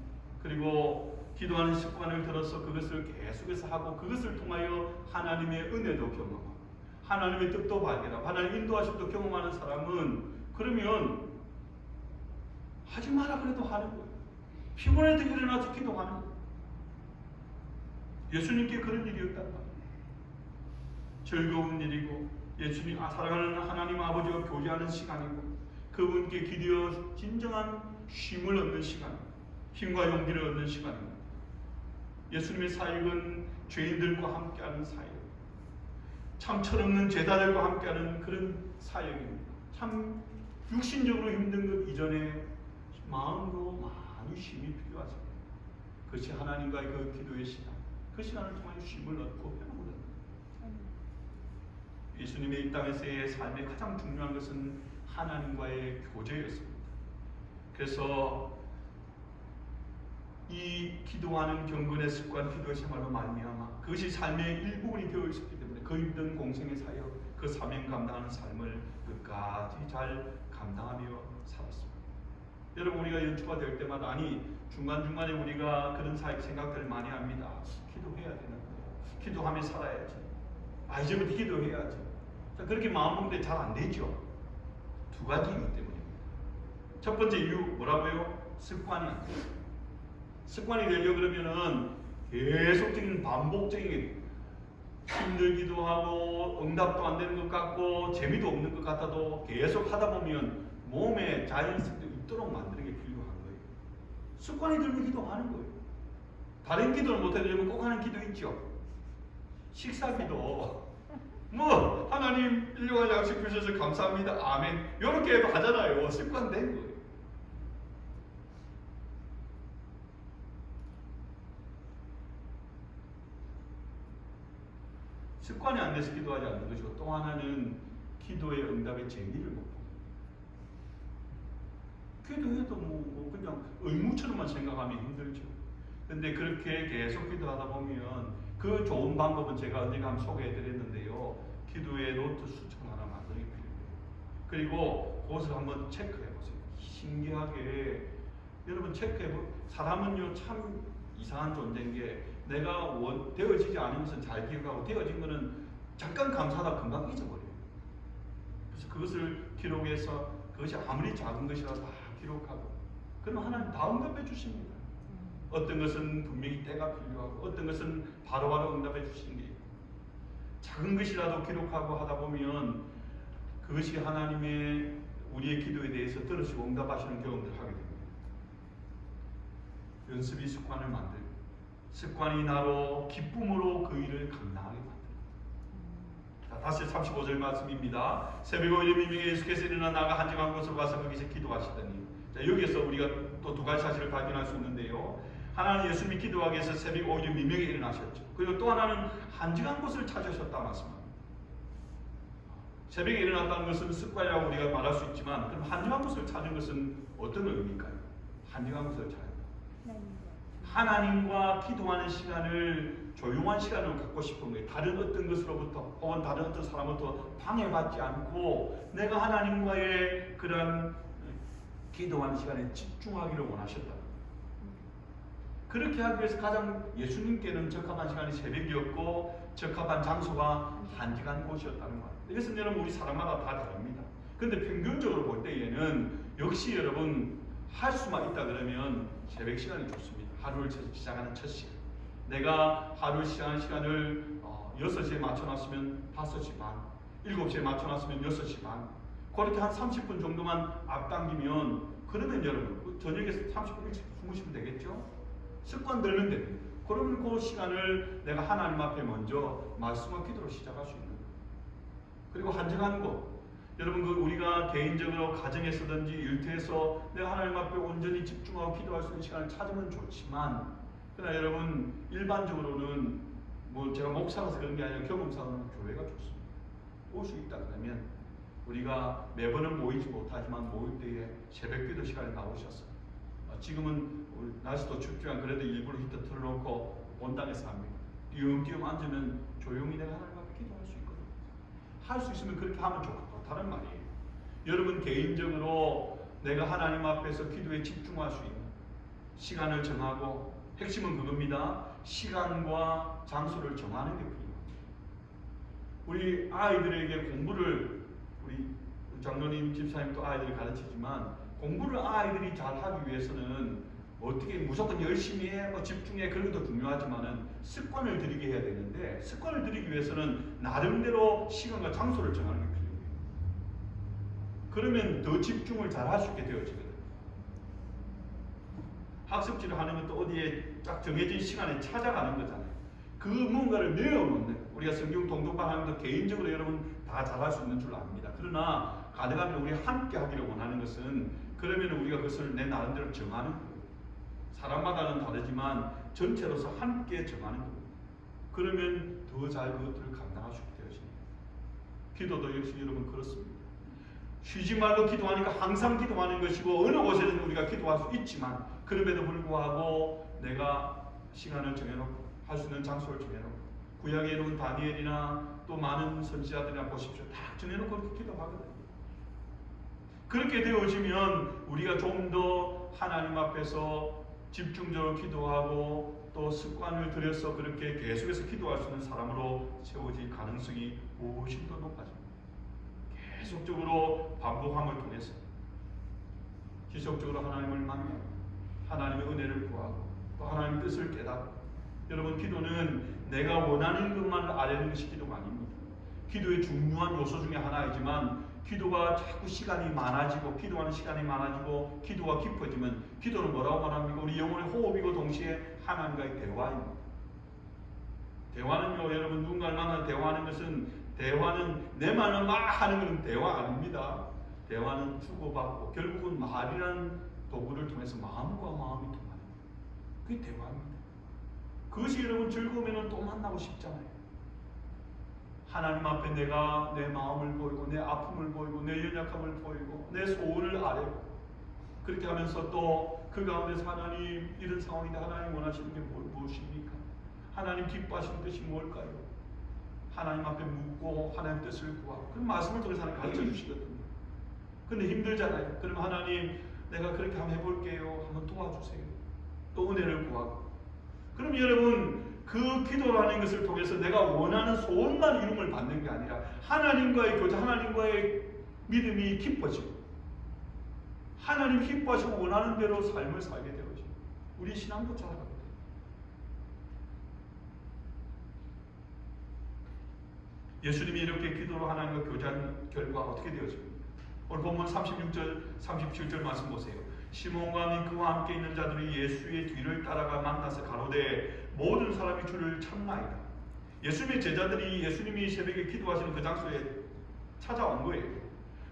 그리고 기도하는 습관을 들어서 그것을 계속해서 하고, 그것을 통하여 하나님의 은혜도 경험하고 하나님의 뜻도 발견하고 하나님의 인도하심도 경험하는 사람은, 그러면 하지 마라 그래도 하는 거예요. 피곤해도 일어나서 기도하는 거예요. 예수님께 그런 일이었단 말이에요. 즐거운 일이고 예수님 사랑하는 하나님 아버지와 교제하는 시간이고, 그분께 기대어 진정한 쉼을 얻는 시간, 힘과 용기를 얻는 시간입니다. 예수님의 사역은 죄인들과 함께하는 사역, 참 철없는 제자들과 함께하는 그런 사역입니다. 참 육신적으로 힘든 것 이전에 마음으로 많이 쉼이 필요하십니다. 그것이 하나님과의 그 기도의 시간, 그 시간을 통해 쉼을 얻고 회복을 합니다. 예수님의 이 땅에서의 삶의 가장 중요한 것은 하나님과의 교제였습니다. 그래서 이 기도하는 경건의 습관, 기도의 생활로 말미암아 그것이 삶의 일부분이 되어 있었기 때문에 그 힘든 공생의 사역, 그 사명 감당하는 삶을 끝까지 잘 감당하며 살았습니다. 여러분, 우리가 연초가 될 때마다 중간중간에 우리가 그런 생각들을 많이 합니다. 기도해야 되는데, 기도하며 살아야지. 이제부터 기도해야지. 자, 그렇게 마음먹는데 잘 안 되죠. 두 가지 이유 때문입니다. 첫 번째 이유 뭐라고요? 습관이 안 돼요. 습관이 되려 그러면은 계속적인 반복적인, 힘들기도 하고 응답도 안 되는 것 같고 재미도 없는 것 같아도 계속 하다 보면 몸에 자연스럽게 있도록 만드는 게 필요한 거예요. 습관이 들면 기도하는 거예요. 다른 기도를 못하려면 꼭 하는 기도 있죠. 식사기도 하나님 일용할 양식 주셔서 감사합니다. 아멘. 이렇게 해도 하잖아요. 습관된 거예요. 습관이 안 돼서 기도하지 않는 것이고, 또 하나는 기도의 응답의 재미를 못 봅니다. 기도해도 그냥 의무처럼만 생각하면 힘들죠. 근데 그렇게 계속 기도하다 보면 그 좋은 방법은 제가 언젠가 한번 소개해드렸는데요. 기도의 노트 수첩 하나 만드는 게 필요해요. 그리고 그것을 한번 체크해보세요. 신기하게 여러분 사람은요 참 이상한 존재인 게 내가 되어지지 않은 것은 잘 기억하고 되어진 것은 잠깐 감사하다 금방 잊어버려요. 그래서 그것을 기록해서 그것이 아무리 작은 것이라도 다 기록하고 그러면 하나님 다 응답해 주십니다. 어떤 것은 분명히 때가 필요하고 어떤 것은 바로바로 응답해 주시는 게 있고 작은 것이라도 기록하고 하다 보면 그것이 하나님의 우리의 기도에 대해서 들으시고 응답하시는 경험들을 하게 됩니다. 연습이 습관을 만들고 습관이 나로 기쁨으로 그 일을 감당하게 만듭니다. 자, 다시 35절 말씀입니다. 새벽 5일 미명에 예수께서 일어나 나가 한적한 곳으로 가서 거기서 기도하시더니 자, 여기에서 우리가 또 두 가지 사실을 발견할 수 있는데요. 하나는 예수님이 기도하기 위해서 새벽 5일 미명에 일어나셨죠. 그리고 또 하나는 한적한 곳을 찾으셨다 말씀합니다. 새벽에 일어났다는 것은 습관이라고 우리가 말할 수 있지만 그럼 한적한 곳을 찾은 것은 어떤 의미일까요? 한적한 곳을 찾는 하나님과 기도하는 시간을 조용한 시간을 갖고 싶은 거예요. 다른 어떤 것으로부터 혹은 다른 어떤 사람으로부터 방해받지 않고 내가 하나님과의 그런 기도하는 시간에 집중하기를 원하셨다. 그렇게 하기 위해서 가장 예수님께는 적합한 시간이 새벽이었고 적합한 장소가 한적한 곳이었다는 거예요. 이것은 여러분 우리 사람마다 다 다릅니다. 그런데 평균적으로 볼 때에는 역시 여러분 할 수만 있다 그러면 새벽 시간이 좋습니다. 하루를 시작하는 첫 시간. 내가 하루 시작하는 시간을 6시에 맞춰놨으면 5시 반, 7시에 맞춰놨으면 6시 반. 그렇게 한 30분 정도만 앞당기면 그러면 여러분 저녁에 30분 일찍 주무시면 되겠죠? 습관 들면 됩니다. 그러면 그 시간을 내가 하나님 앞에 먼저 말씀과 기도로 시작할 수 있는 거예요. 그리고 한적한 곳. 여러분 우리가 개인적으로 가정에서든지 일터에서 내가 하나님 앞에 온전히 집중하고 기도할 수 있는 시간을 찾으면 좋지만 그러나 여러분 일반적으로는 뭐 제가 목사라서 그런 게 아니라 경험상으로는 교회가 좋습니다. 올 수 있다 그러면 우리가 매번은 모이지 못하지만 모일 때에 새벽기도 시간에 나오셨어요. 지금은 날씨도 춥지만 그래도 일부러 히터 틀어놓고 온당에서 합니다. 띄엄띄엄 앉으면 조용히 내가 하나님 앞에 기도할 수 있거든요. 할 수 있으면 그렇게 하면 좋다는 말이에요. 여러분 개인적으로 내가 하나님 앞에서 기도에 집중할 수 있는 시간을 정하고 핵심은 그겁니다. 시간과 장소를 정하는 게 필요합니다. 우리 아이들에게 공부를 우리 장로님 집사님도 아이들을 가르치지만 공부를 아이들이 잘하기 위해서는 어떻게 무조건 열심히 해, 집중해 그런 것도 중요하지만은 습관을 들이게 해야 되는데 습관을 들이기 위해서는 나름대로 시간과 장소를 정하는 게 필요해요. 그러면 더 집중을 잘 할 수 있게 되어지거든요. 학습지를 하는 것도 어디에 딱 정해진 시간에 찾아가는 거잖아요. 그 뭔가를 내어놓는 우리가 성경 동독반 하는 것도 개인적으로 여러분 다 잘할 수 있는 줄 압니다. 그러나 가능하면 우리 함께 하기를 원하는 것은 그러면 우리가 그것을 내 나름대로 정하는 거예요. 사람마다는 다르지만 전체로서 함께 정하는 거예요. 그러면 더 잘 그것들을 감당할 수 있게 되어집니다. 기도도 역시 여러분 그렇습니다. 쉬지 말고 기도하니까 항상 기도하는 것이고 어느 곳에서는 우리가 기도할 수 있지만 그럼에도 불구하고 내가 시간을 정해놓고 할 수 있는 장소를 정해놓고 구약에 있는 다니엘이나 또 많은 선지자들이나 보십시오. 다 정해놓고 그렇게 기도하거든요. 그렇게 되어지면 우리가 좀 더 하나님 앞에서 집중적으로 기도하고 또 습관을 들여서 그렇게 계속해서 기도할 수 있는 사람으로 세워질 가능성이 훨씬 더 높아집니다. 계속적으로 반복함을 통해서 지속적으로 하나님을 만나고 하나님의 은혜를 구하고 또 하나님의 뜻을 깨닫고 여러분 기도는 내가 원하는 것만을 아뢰는 것이 기도가 아닙니다. 기도의 중요한 요소 중에 하나이지만 기도가 자꾸 시간이 많아지고 기도하는 시간이 많아지고 기도가 깊어지면 기도는 뭐라고 말합니까? 우리 영혼의 호흡이고 동시에 하나님과의 대화입니다. 대화는요 여러분 누군가를 만나서 대화하는 것은 대화는 내 말만 막 하는 것은 대화 아닙니다. 대화는 주고받고 결국은 말이라는 도구를 통해서 마음과 마음이 통하는 거예요. 그게 대화입니다. 그것이 여러분 즐거우면 또 만나고 싶잖아요. 하나님 앞에 내가 내 마음을 보이고 내 아픔을 보이고 내 연약함을 보이고 내 소원을 아뢰고 그렇게 하면서 또 그 가운데서 하나님 이런 상황인데 하나님 원하시는 게 무엇입니까? 하나님 기뻐하시는 뜻이 뭘까요? 하나님 앞에 묻고 하나님 뜻을 구하고 그런 말씀을 통해서 하나님 가르쳐 주시거든요. 근데 힘들잖아요. 그럼 하나님 내가 그렇게 한번 해볼게요. 한번 도와주세요. 또 은혜를 구하고. 그럼 여러분 그 기도라는 것을 통해서 내가 원하는 소원만 이룸을 받는 게 아니라 하나님과의 교제, 하나님과의 믿음이 깊어지고 하나님 기뻐하시고 원하는 대로 삶을 살게 되어지고 우리 신앙도 자라가게 돼요. 예수님이 이렇게 기도로 하나님과 교제한 결과 어떻게 되어집니까? 오늘 본문 36절, 37절 말씀 보세요. 시몬과 및 그와 함께 있는 자들이 예수의 뒤를 따라가 만나서 가로되 모든 사람이 주를 찾나이다. 예수님의 제자들이 예수님이 새벽에 기도하시는 그 장소에 찾아온 거예요.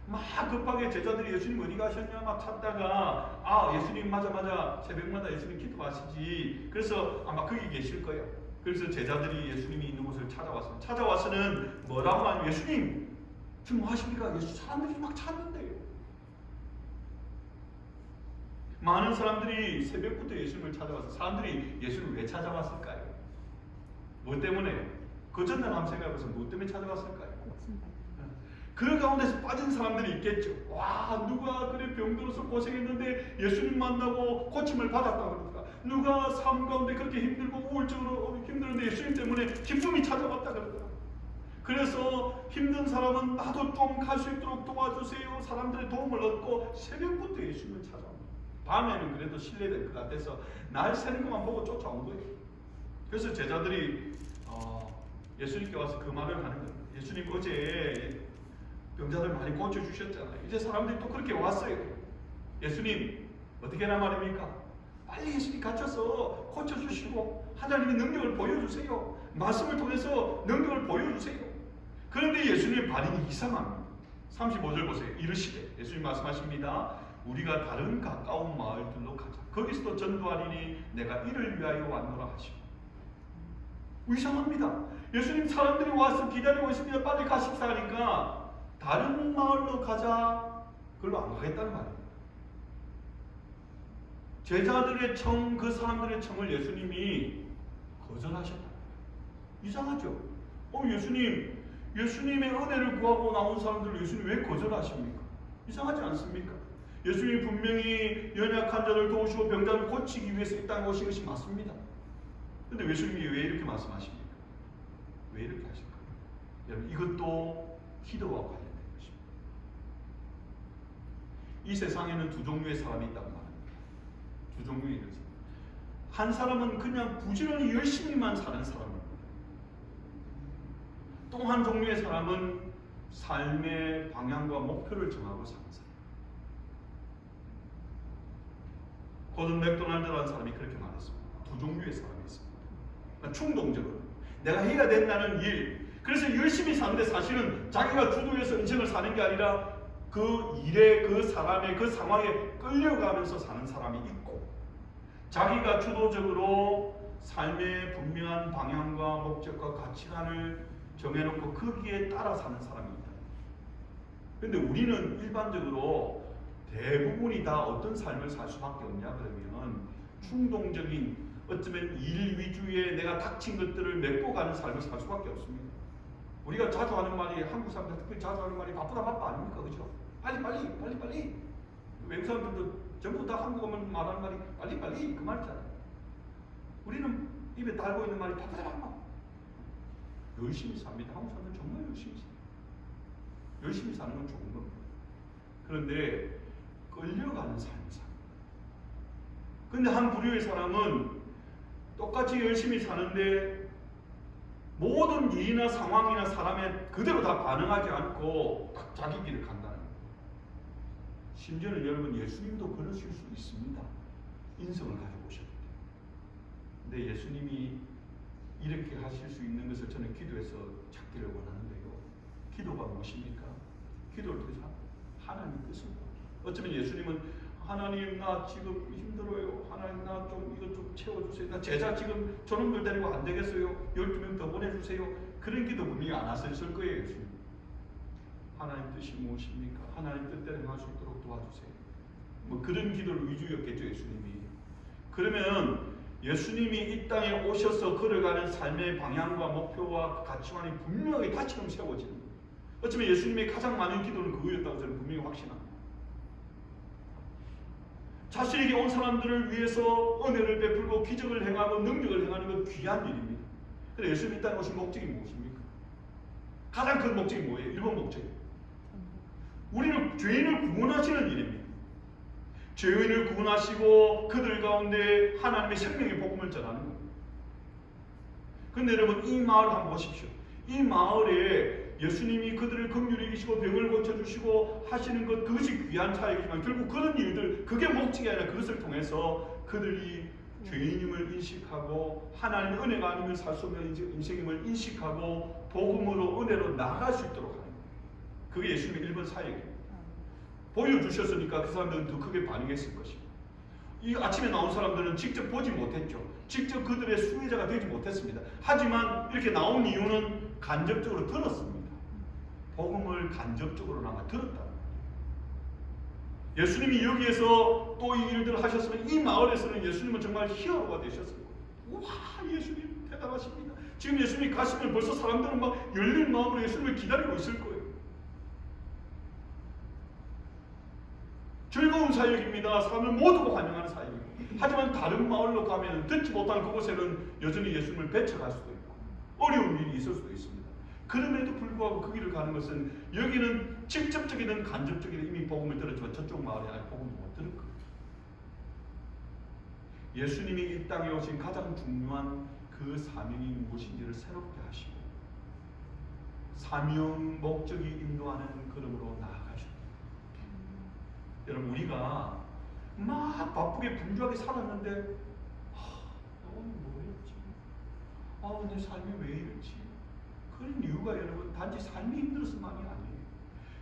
막 급하게 제자들이 예수님 어디 가셨냐 막 찾다가 예수님 맞아 새벽마다 예수님 기도하시지. 그래서 아마 거기 계실 거예요. 그래서 제자들이 예수님이 있는 곳을 찾아왔어요. 찾아와서는 뭐라고 하냐면 예수님 지금 뭐 하십니까? 사람들이 막 찾는데요. 많은 사람들이 새벽부터 예수님을 찾아와서 사람들이 예수님을 왜 찾아왔을까요? 뭐 때문에? 그 전날 한번 생각해보세요. 뭐 때문에 찾아왔을까요? 그 가운데서 빠진 사람들이 있겠죠. 와, 누가 그래 병들어서 고생했는데 예수님 만나고 고침을 받았다 그러더라. 누가 삶 가운데 그렇게 힘들고 우울적으로 힘들었는데 예수님 때문에 기쁨이 찾아왔다 그러더라. 그래서 힘든 사람은 나도 좀 갈 수 있도록 도와주세요. 사람들의 도움을 얻고 새벽부터 예수님을 찾아옵니다. 밤에는 그래도 신뢰될 것 같아서 날 새는 것만 보고 쫓아온 거예요. 그래서 제자들이 예수님께 와서 그 말을 하는 겁니다. 예수님 어제 병자들 많이 고쳐주셨잖아요. 이제 사람들이 또 그렇게 왔어요. 예수님 어떻게 하란 말입니까? 빨리 예수님 갇혀서 고쳐주시고 하나님의 능력을 보여주세요. 말씀을 통해서 능력을 보여주세요. 그런데 예수님의 반응이 이상합니다. 35절 보세요. 이르시되 예수님 말씀하십니다. 우리가 다른 가까운 마을들로 가자. 거기서도 전도하리니 내가 이를 위하여 왔노라 하시고. 이상합니다. 예수님 사람들이 와서 기다리고 있습니다. 빨리 가십사 하니까 다른 마을로 가자. 그걸로 안 가겠다는 말입니다. 제자들의 청, 그 사람들의 청을 예수님이 거절하셨다. 이상하죠? 예수님의 은혜를 구하고 나온 사람들을 예수님 왜 거절하십니까? 이상하지 않습니까? 예수님이 분명히 연약한 자를 도우시고 병자를 고치기 위해서 이 땅에 오신 것이 맞습니다. 그런데 예수님이 왜 이렇게 말씀하십니까? 왜 이렇게 하실까요? 여러분 이것도 기도와 관련된 것입니다. 이 세상에는 두 종류의 사람이 있단 말입니다. 두 종류의 사람. 한 사람은 그냥 부지런히 열심히만 사는 사람입니다. 또 한 종류의 사람은 삶의 방향과 목표를 정하고 사는 사람. 고든 맥도날드라는 사람이 그렇게 말했습니다. 두 종류의 사람이 있습니다. 충동적으로 내가 해야 된다는 일, 그래서 열심히 사는데 사실은 자기가 주도해서 인생을 사는 게 아니라 그 일에, 그 사람의 그 상황에 끌려가면서 사는 사람이 있고, 자기가 주도적으로 삶의 분명한 방향과 목적과 가치관을 정해놓고 거기에 따라 사는 사람이 있다. 그런데 우리는 일반적으로 대부분이 다 어떤 삶을 살 수밖에 없냐 그러면 충동적인, 어쩌면 일 위주의 내가 닥친 것들을 메꿔 가는 삶을 살 수밖에 없습니다. 우리가 자주 하는 말이, 한국 사람들 특히 자주 하는 말이 바쁘다 바빠 아닙니까? 그죠? 빨리. 외국 사람들도 전부 다 한국어만 말하는 말이 빨리 그 말이잖아요. 우리는 입에 달고 있는 말이 바쁘다 바빠. 열심히 삽니다. 한국 사람들은 정말 열심히 삽니다. 열심히 사는 건 좋은 겁니다. 그런데 끌려가는 삶을 삽니다. 그런데 한 부류의 사람은 똑같이 열심히 사는데 모든 일이나 상황이나 사람에 그대로 다 반응하지 않고 딱 자기 길을 간다는 거예요. 심지어는 여러분 예수님도 그러실 수 있습니다. 인성을 가지고 오셨기 때문에. 근데 예수님이 이렇게 하실 수 있는 것을 저는 기도에서 찾기를 원하는데요. 기도가 무엇입니까? 기도를 통해서 하나님 뜻을 어쩌면 예수님은 하나님 나 지금 힘들어요. 하나님 나 좀 이것 좀 채워주세요. 나 제자 지금 저놈들 데리고 안 되겠어요. 12명 더 보내주세요. 그런 기도 분명히 안 하셨을 거예요. 예수님. 하나님 뜻이 무엇입니까? 하나님 뜻대로 행할 수 있도록 도와주세요. 뭐 그런 기도를 위주였겠죠. 예수님이. 그러면 예수님이 이 땅에 오셔서 걸어가는 삶의 방향과 목표와 가치관이 분명하게 다시금 세워지는 거예요. 어쩌면 예수님의 가장 많은 기도는 그거였다고 저는 분명히 확신합니다. 자신에게 온 사람들을 위해서 은혜를 베풀고 기적을 행하고 능력을 행하는 건 귀한 일입니다. 그런데 예수님이 이 땅에 오신 목적이 무엇입니까? 가장 큰 목적이 뭐예요? 1번 목적이에요. 우리는 죄인을 구원하시는 일입니다. 죄인을 구원하시고 그들 가운데 하나님의 생명의 복음을 전하는 겁니다. 그런데 여러분 이 마을 한번 보십시오. 이 마을에 예수님이 그들을 긍휼히 여기시고 병을 고쳐주시고 하시는 것 그것이 귀한 사역이지만 결국 그런 일들 그게 목적이 아니라 그것을 통해서 그들이 죄인임을 인식하고 하나님의 은혜가 아니면 살 수 없는 인생임을 인식하고 복음으로 은혜로 나아갈 수 있도록 하는 거예요. 그게 예수님의 1번 사역입니다. 보여주셨으니까 그 사람들은 더 크게 반응했을 것입니다. 이 아침에 나온 사람들은 직접 보지 못했죠. 직접 그들의 수혜자가 되지 못했습니다. 하지만 이렇게 나온 이유는 간접적으로 들었습니다. 복음을 간접적으로나마 들었다. 예수님이 여기에서 또 이 일들을 하셨으면 이 마을에서는 예수님은 정말 히어로가 되셨을 거예요. 와, 예수님 대단하십니다. 지금 예수님이 가시면 벌써 사람들은 막 열린 마음으로 예수님을 기다리고 있을 거예요. 즐거운 사역입니다. 사람을 모두가 환영하는 사역입니다. 하지만 다른 마을로 가면 듣지 못한 그곳에는 여전히 예수님을 배척할 수도 있고 어려운 일이 있을 수도 있습니다. 그럼에도 불구하고 그 길을 가는 것은 여기는 직접적이든 간접적이든 이미 복음을 들었지만 저쪽 마을에 아직 복음을 못 들은 거예요. 예수님이 이 땅에 오신 가장 중요한 그 사명이 무엇인지를 새롭게 하시고 사명 목적이 인도하는 걸음으로 나아가십니다. 여러분 우리가 막 바쁘게 분주하게 살았는데 오늘 뭐였지? 내 삶이 왜 이렇지? 그런 이유가 여러분 단지 삶이 힘들어서만이 아니에요.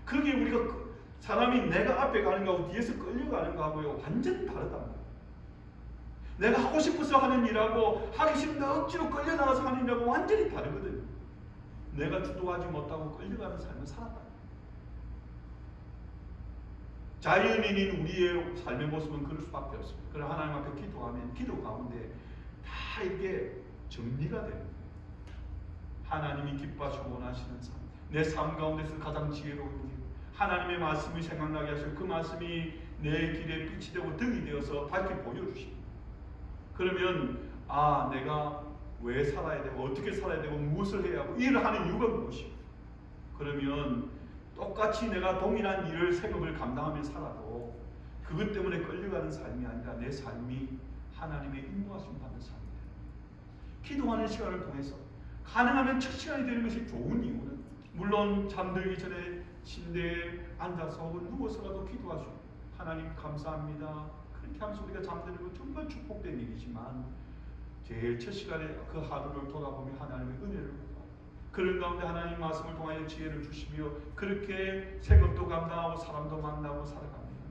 그게 우리가 사람이 내가 앞에 가는 거하고 뒤에서 끌려가는 거하고요 완전히 다르단 말이에요. 내가 하고 싶어서 하는 일하고 하기 싫은데 억지로 끌려나가서 하는 일하고 완전히 다르거든요. 내가 주도하지 못하고 끌려가는 삶을 살았다. 자연인인 우리의 삶의 모습은 그럴 수밖에 없습니다. 그러나 하나님 앞에 기도하면 기도 가운데 다 이게 정리가 됩니다. 하나님이 기뻐하시고 원하시는 삶, 내 삶 가운데서 가장 지혜로운 길, 하나님의 말씀이 생각나게 하시고 그 말씀이 내 길에 빛이 되고 등이 되어서 밝게 보여주십니다. 그러면 내가 왜 살아야 되고 어떻게 살아야 되고 무엇을 해야 하고 일을 하는 이유가 무엇이고 그러면 똑같이 내가 동일한 일을 생업을 감당하며 살아도 그것 때문에 끌려가는 삶이 아니라 내 삶이 하나님의 인도하심 받는 삶입니다. 기도하는 시간을 통해서 가능하면 첫 시간이 되는 것이 좋은 이유는 물론 잠들기 전에 침대에 앉아서 혹은 누워서라도 기도하시고 하나님 감사합니다. 그렇게 하면서 우리가 잠드는 건 정말 축복된 일이지만 제일 첫 시간에 그 하루를 돌아보며 하나님의 은혜를 그런 가운데 하나님 말씀을 통하여 지혜를 주시며 그렇게 생업도 감당하고 사람도 만나고 살아갑니다.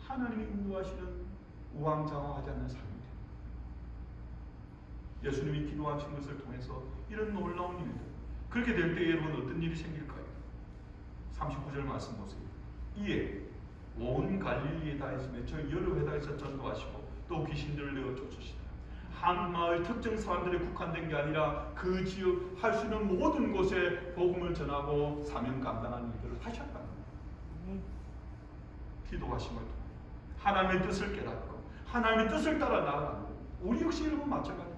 하나님이 인도하시는 우왕좌왕하지 않는 삶입니다. 예수님이 기도하신 것을 통해서 이런 놀라운 일들 그렇게 될 때 여러분 어떤 일이 생길까요? 39절 말씀 보세요. 이에 온 갈릴리에 다 있으며 저 여러 회당에서 전도하시고 또 귀신들을 내어 쫓으시다. 한 마을 특정 사람들에 국한된 게 아니라 그 지역 할 수 있는 모든 곳에 복음을 전하고 사명 감당하는 일들을 하셨다는 거예요. 기도하심을 통해 하나님의 뜻을 깨닫고 하나님의 뜻을 따라 나아가는 거예요. 우리 역시 여러분 마찬가지입니다.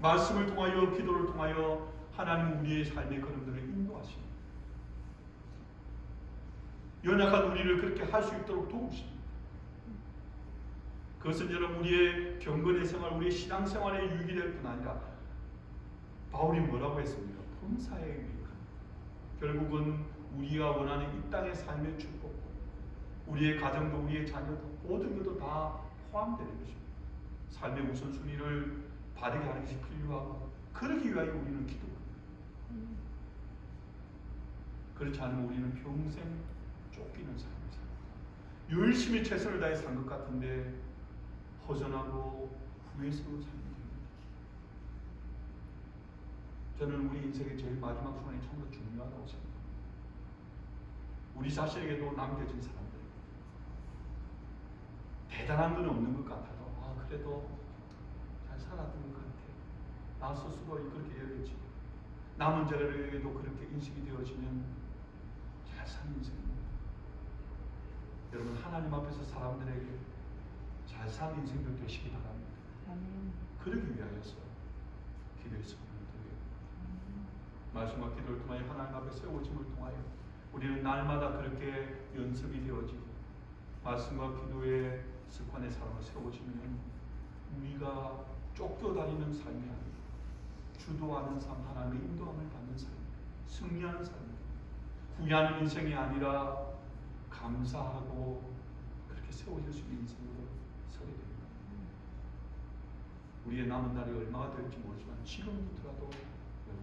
말씀을 통하여 기도를 통하여 하나님 우리의 삶의 걸음들을 인도하십니다. 연약한 우리를 그렇게 할 수 있도록 도우십니다. 그것은 여러분 우리의 경건의 생활, 우리의 신앙생활에 유익이 될 뿐 아니라 바울이 뭐라고 했습니까? 범사에 유익한 결국은 우리가 원하는 이 땅의 삶의 축복, 우리의 가정도 우리의 자녀도 모든 것도 다 포함되는 것입니다. 삶의 우선순위를 바르게 하는 것이 필요하고 그러기 위하여 우리는 기도합니다. 그렇지 않으면 우리는 평생 쫓기는 삶을 살고 열심히 최선을 다해 산 것 같은데 허전하고 후회스러운 삶이 됩니다. 저는 우리 인생의 제일 마지막 순간이 참으로 중요하다고 생각합니다. 우리 자신에게도 남겨진 사람들 대단한 건 없는 것 같아도 그래도 잘 살았던 것 같아. 나 스스로 그렇게 여겨지고 남은 자에게도 그렇게 인식이 되어지면 잘 사는 인생입니다. 여러분 하나님 앞에서 사람들에게 잘 사는 인생들 되시기 바랍니다. 아멘. 그러기 위하여서 기도했습니다. 말씀과 기도를 통하여 하나님 앞에 세워짐을 통하여 우리는 날마다 그렇게 연습이 되어지고 말씀과 기도의 습관의 삶을 세워지면 우리가 쫓겨다니는 삶이 아니라 주도하는 삶, 하나님의 인도함을 받는 삶, 승리하는 삶, 구애하는 인생이 아니라 감사하고 그렇게 세워질 수 있는 인생으로 서게 됩니다. 우리의 남은 날이 얼마가 될지 모르지만 지금부터라도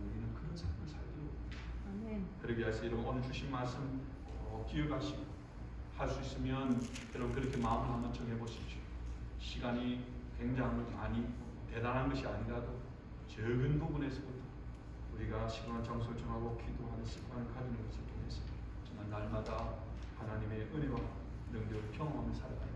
우리는 그런 삶을 살기로 아멘. 그러기 위해서 여러분 오늘 주신 말씀 기억하시고 할 수 있으면 여러분 그렇게 마음을 한번 정해보십시오. 시간이 굉장히 대단한 것이 아니라도 적은 부분에서부터 우리가 시간 장소를 정하고 기도하는 습관을 가지는 것을 통해서 정말 날마다 하나님의 은혜와 능력을 경험하며 살아가는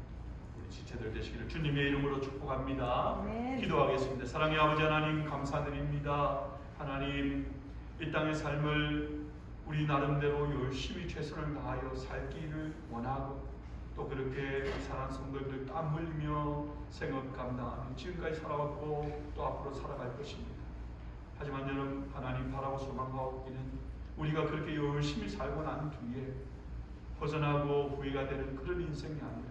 우리 지체들 되시기를 주님의 이름으로 축복합니다. 아멘. 기도하겠습니다. 사랑의 아버지 하나님 감사드립니다. 하나님 이 땅의 삶을 우리 나름대로 열심히 최선을 다하여 살기를 원하고 또 그렇게 사랑하는 성도들 땀 흘리며 생업 감당하며 지금까지 살아왔고 또 앞으로 살아갈 것입니다. 하지만 여러분 하나님 바라고 소망하옵기는 우리가 그렇게 열심히 살고 난 뒤에 허전하고 후회가 되는 그런 인생이 아니라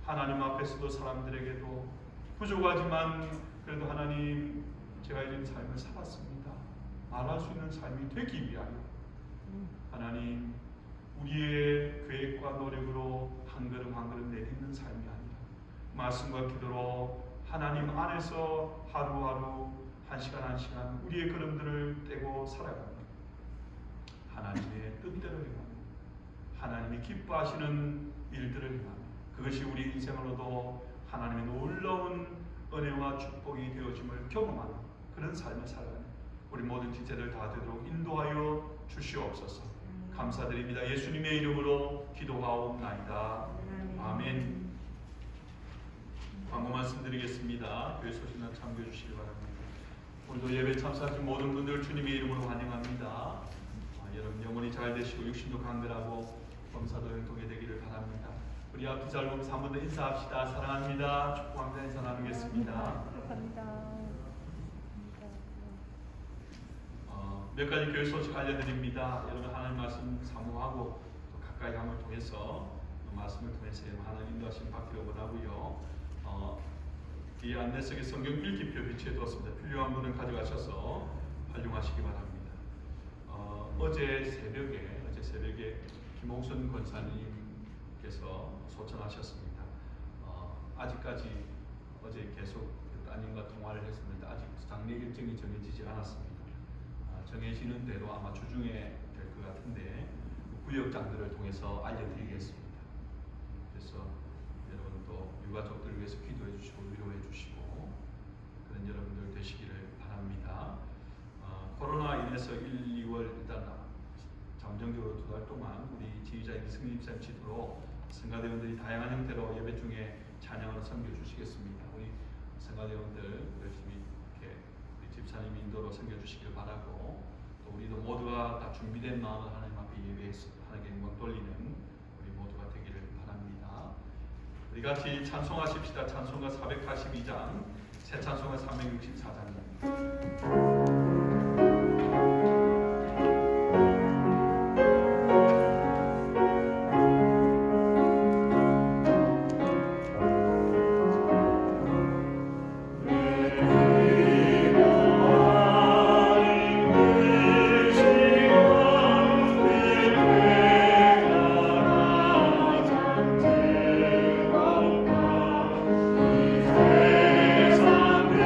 하나님 앞에서도 사람들에게도 부족하지만 그래도 하나님 제가 이런 삶을 살았습니다 말할 수 있는 삶이 되기 위하여 하나님 우리의 계획과 노력으로 한 걸음 한 걸음 내딛는 삶이 아니라 말씀과 기도로 하나님 안에서 하루하루 한 시간 한 시간 우리의 걸음들을 떼고 살아가는 하나님의 뜻대로 행하는 하나님이 기뻐하시는 일들을 행하는 그것이 우리 인생으로도 하나님의 놀라운 은혜와 축복이 되어짐을 경험하는 그런 삶을 살아가는 우리 모든 지체들 다 되도록 인도하여 주시옵소서. 감사드립니다. 예수님의 이름으로 기도하옵나이다. 아멘. 광고 말씀드리겠습니다. 교회 소식나 참고해 주시기 바랍니다. 오늘도 예배 참석하신 모든 분들 주님의 이름으로 환영합니다. 여러분 영혼이 잘 되시고 육신도 강건하고 범사도 형통이 되기를 바랍니다. 우리 앞뒤 잘 보면서 한 번 더 인사합시다. 사랑합니다. 축복합니다. 인사 나누겠습니다. 축복합니다. 몇 가지 교회 소식 알려드립니다. 여러분 하나님 말씀 사모하고 또 가까이 함을 통해서 말씀을 통해서 하나님 인도하심 받기를 원하고요. 이 안내석에 성경 읽기표 비치해 두었습니다. 필요한 분은 가져가셔서 활용하시기 바랍니다. 어제 새벽에 김홍선 권사님께서 소천하셨습니다. 아직까지 어제 계속 따님과 통화를 했습니다. 아직 장례 일정이 정해지지 않았습니다. 정해지는 대로 아마 주중에 될 것 같은데 구역장들을 통해서 알려드리겠습니다. 그래서 여러분 또 유가족들을 위해서 기도해 주시고 위로해 주시고 그런 여러분들 되시기를 바랍니다. 코로나 인해서 1, 2월 일단 잠정적으로 2달 동안 우리 지휘자인 이승림 쌤 지도로 성가대원들이 다양한 형태로 예배 중에 찬양으로 섬겨 주시겠습니다. 우리 성가대원들 열심히 이렇게 우리 집사님 인도로 섬겨 주시길 바라고 또 우리도 모두가 다 준비된 마음으로 하나님 앞에 예배해서 하나님께 영광 돌리는 우리 모두가 되기를 바랍니다. 우리 같이 찬송하십시다. 찬송가 482장, 새 찬송가 364장입니다. 세상 내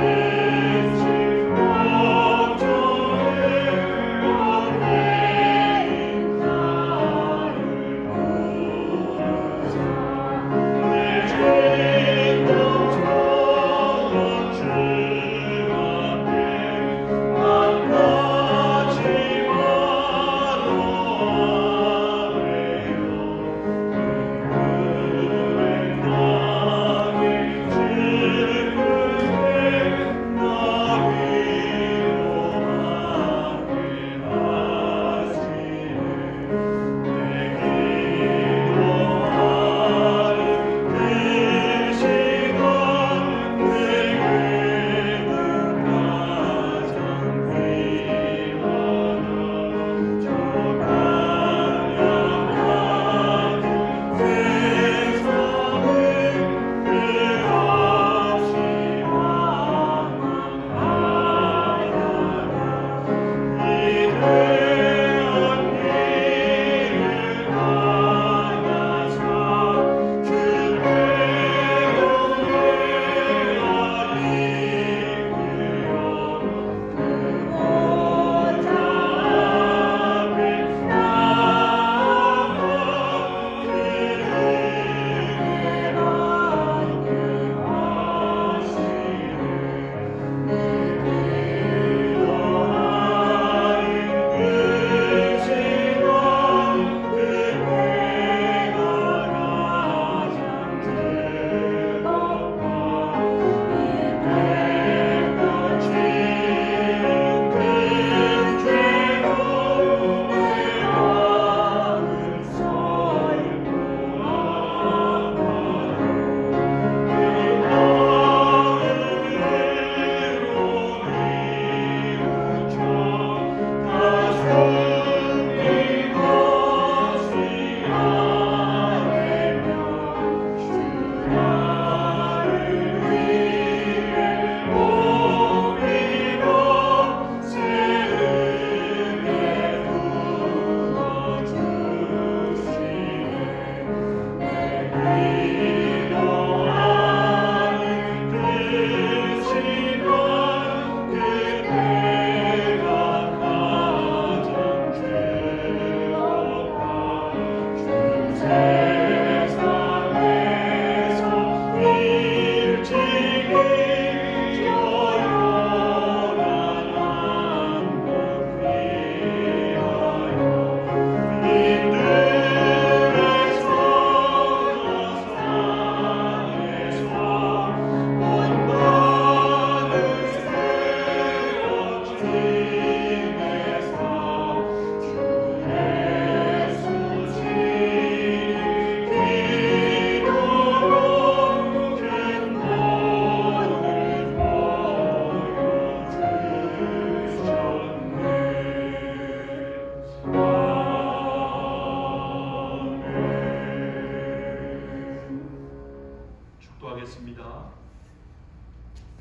기도하겠습니다.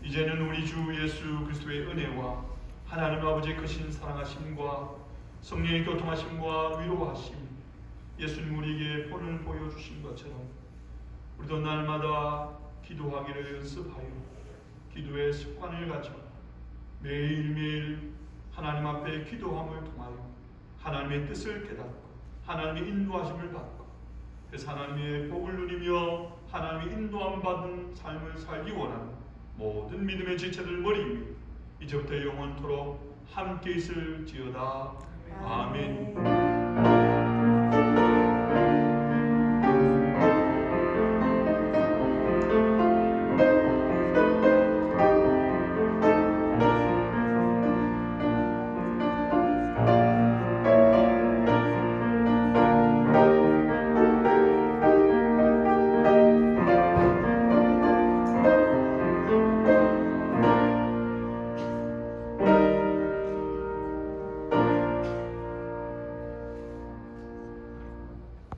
이제는 우리 주 예수 그리스도의 은혜와 하나님 아버지의 크신 사랑하심과 성령의 교통하심과 위로하심, 예수님 우리에게 본을 보여주신 것처럼 우리도 날마다 기도하기를 연습하여 기도의 습관을 가져 매일매일 하나님 앞에 기도함을 통하여 하나님의 뜻을 깨닫고 하나님의 인도하심을 받고 그래서 하나님의 복을 누리며 하나님의 인도함 받은 삶을 살기 원하는 모든 믿음의 지체들 머리 위에 이제부터 영원토록 함께 있을지어다. 아멘.